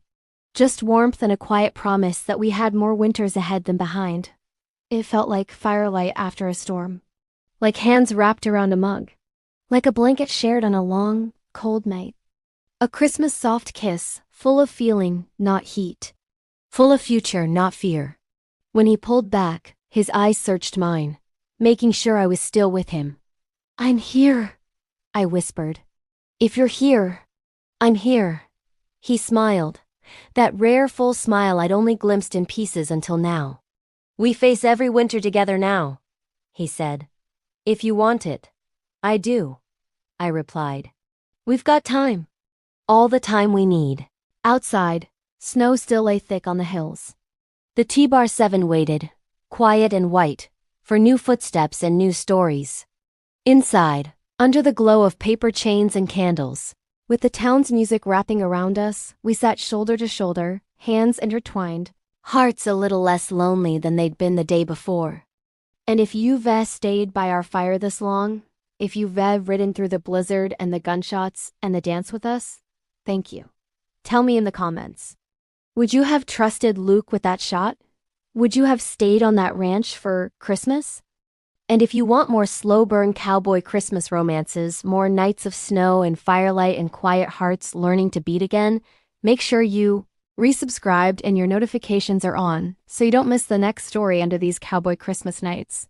Just warmth and a quiet promise that we had more winters ahead than behind. It felt like firelight after a storm. Like hands wrapped around a mug. Like a blanket shared on a long, cold night. A Christmas soft kiss, full of feeling, not heat. Full of future, not fear. When he pulled back, his eyes searched mine, making sure I was still with him. "I'm here," I whispered. "If you're here, I'm here." He smiled, that rare full smile I'd only glimpsed in pieces until now. "We face every winter together now," he said. "If you want it." "I do," I replied. "We've got time. All the time we need." Outside, snow still lay thick on the hills. The T-Bar 7 waited, quiet and white, for new footsteps and new stories. Inside, under the glow of paper chains and candles, with the town's music wrapping around us, we sat shoulder to shoulder, hands intertwined, hearts a little less lonely than they'd been the day before. And if you've stayed by our fire this long, if you've ridden through the blizzard and the gunshots and the dance with us, thank you. Tell me in the comments. Would you have trusted Luke with that shot? Would you have stayed on that ranch for Christmas? And if you want more slow-burn cowboy Christmas romances, more nights of snow and firelight and quiet hearts learning to beat again, make sure you resubscribed and your notifications are on so you don't miss the next story under these cowboy Christmas nights.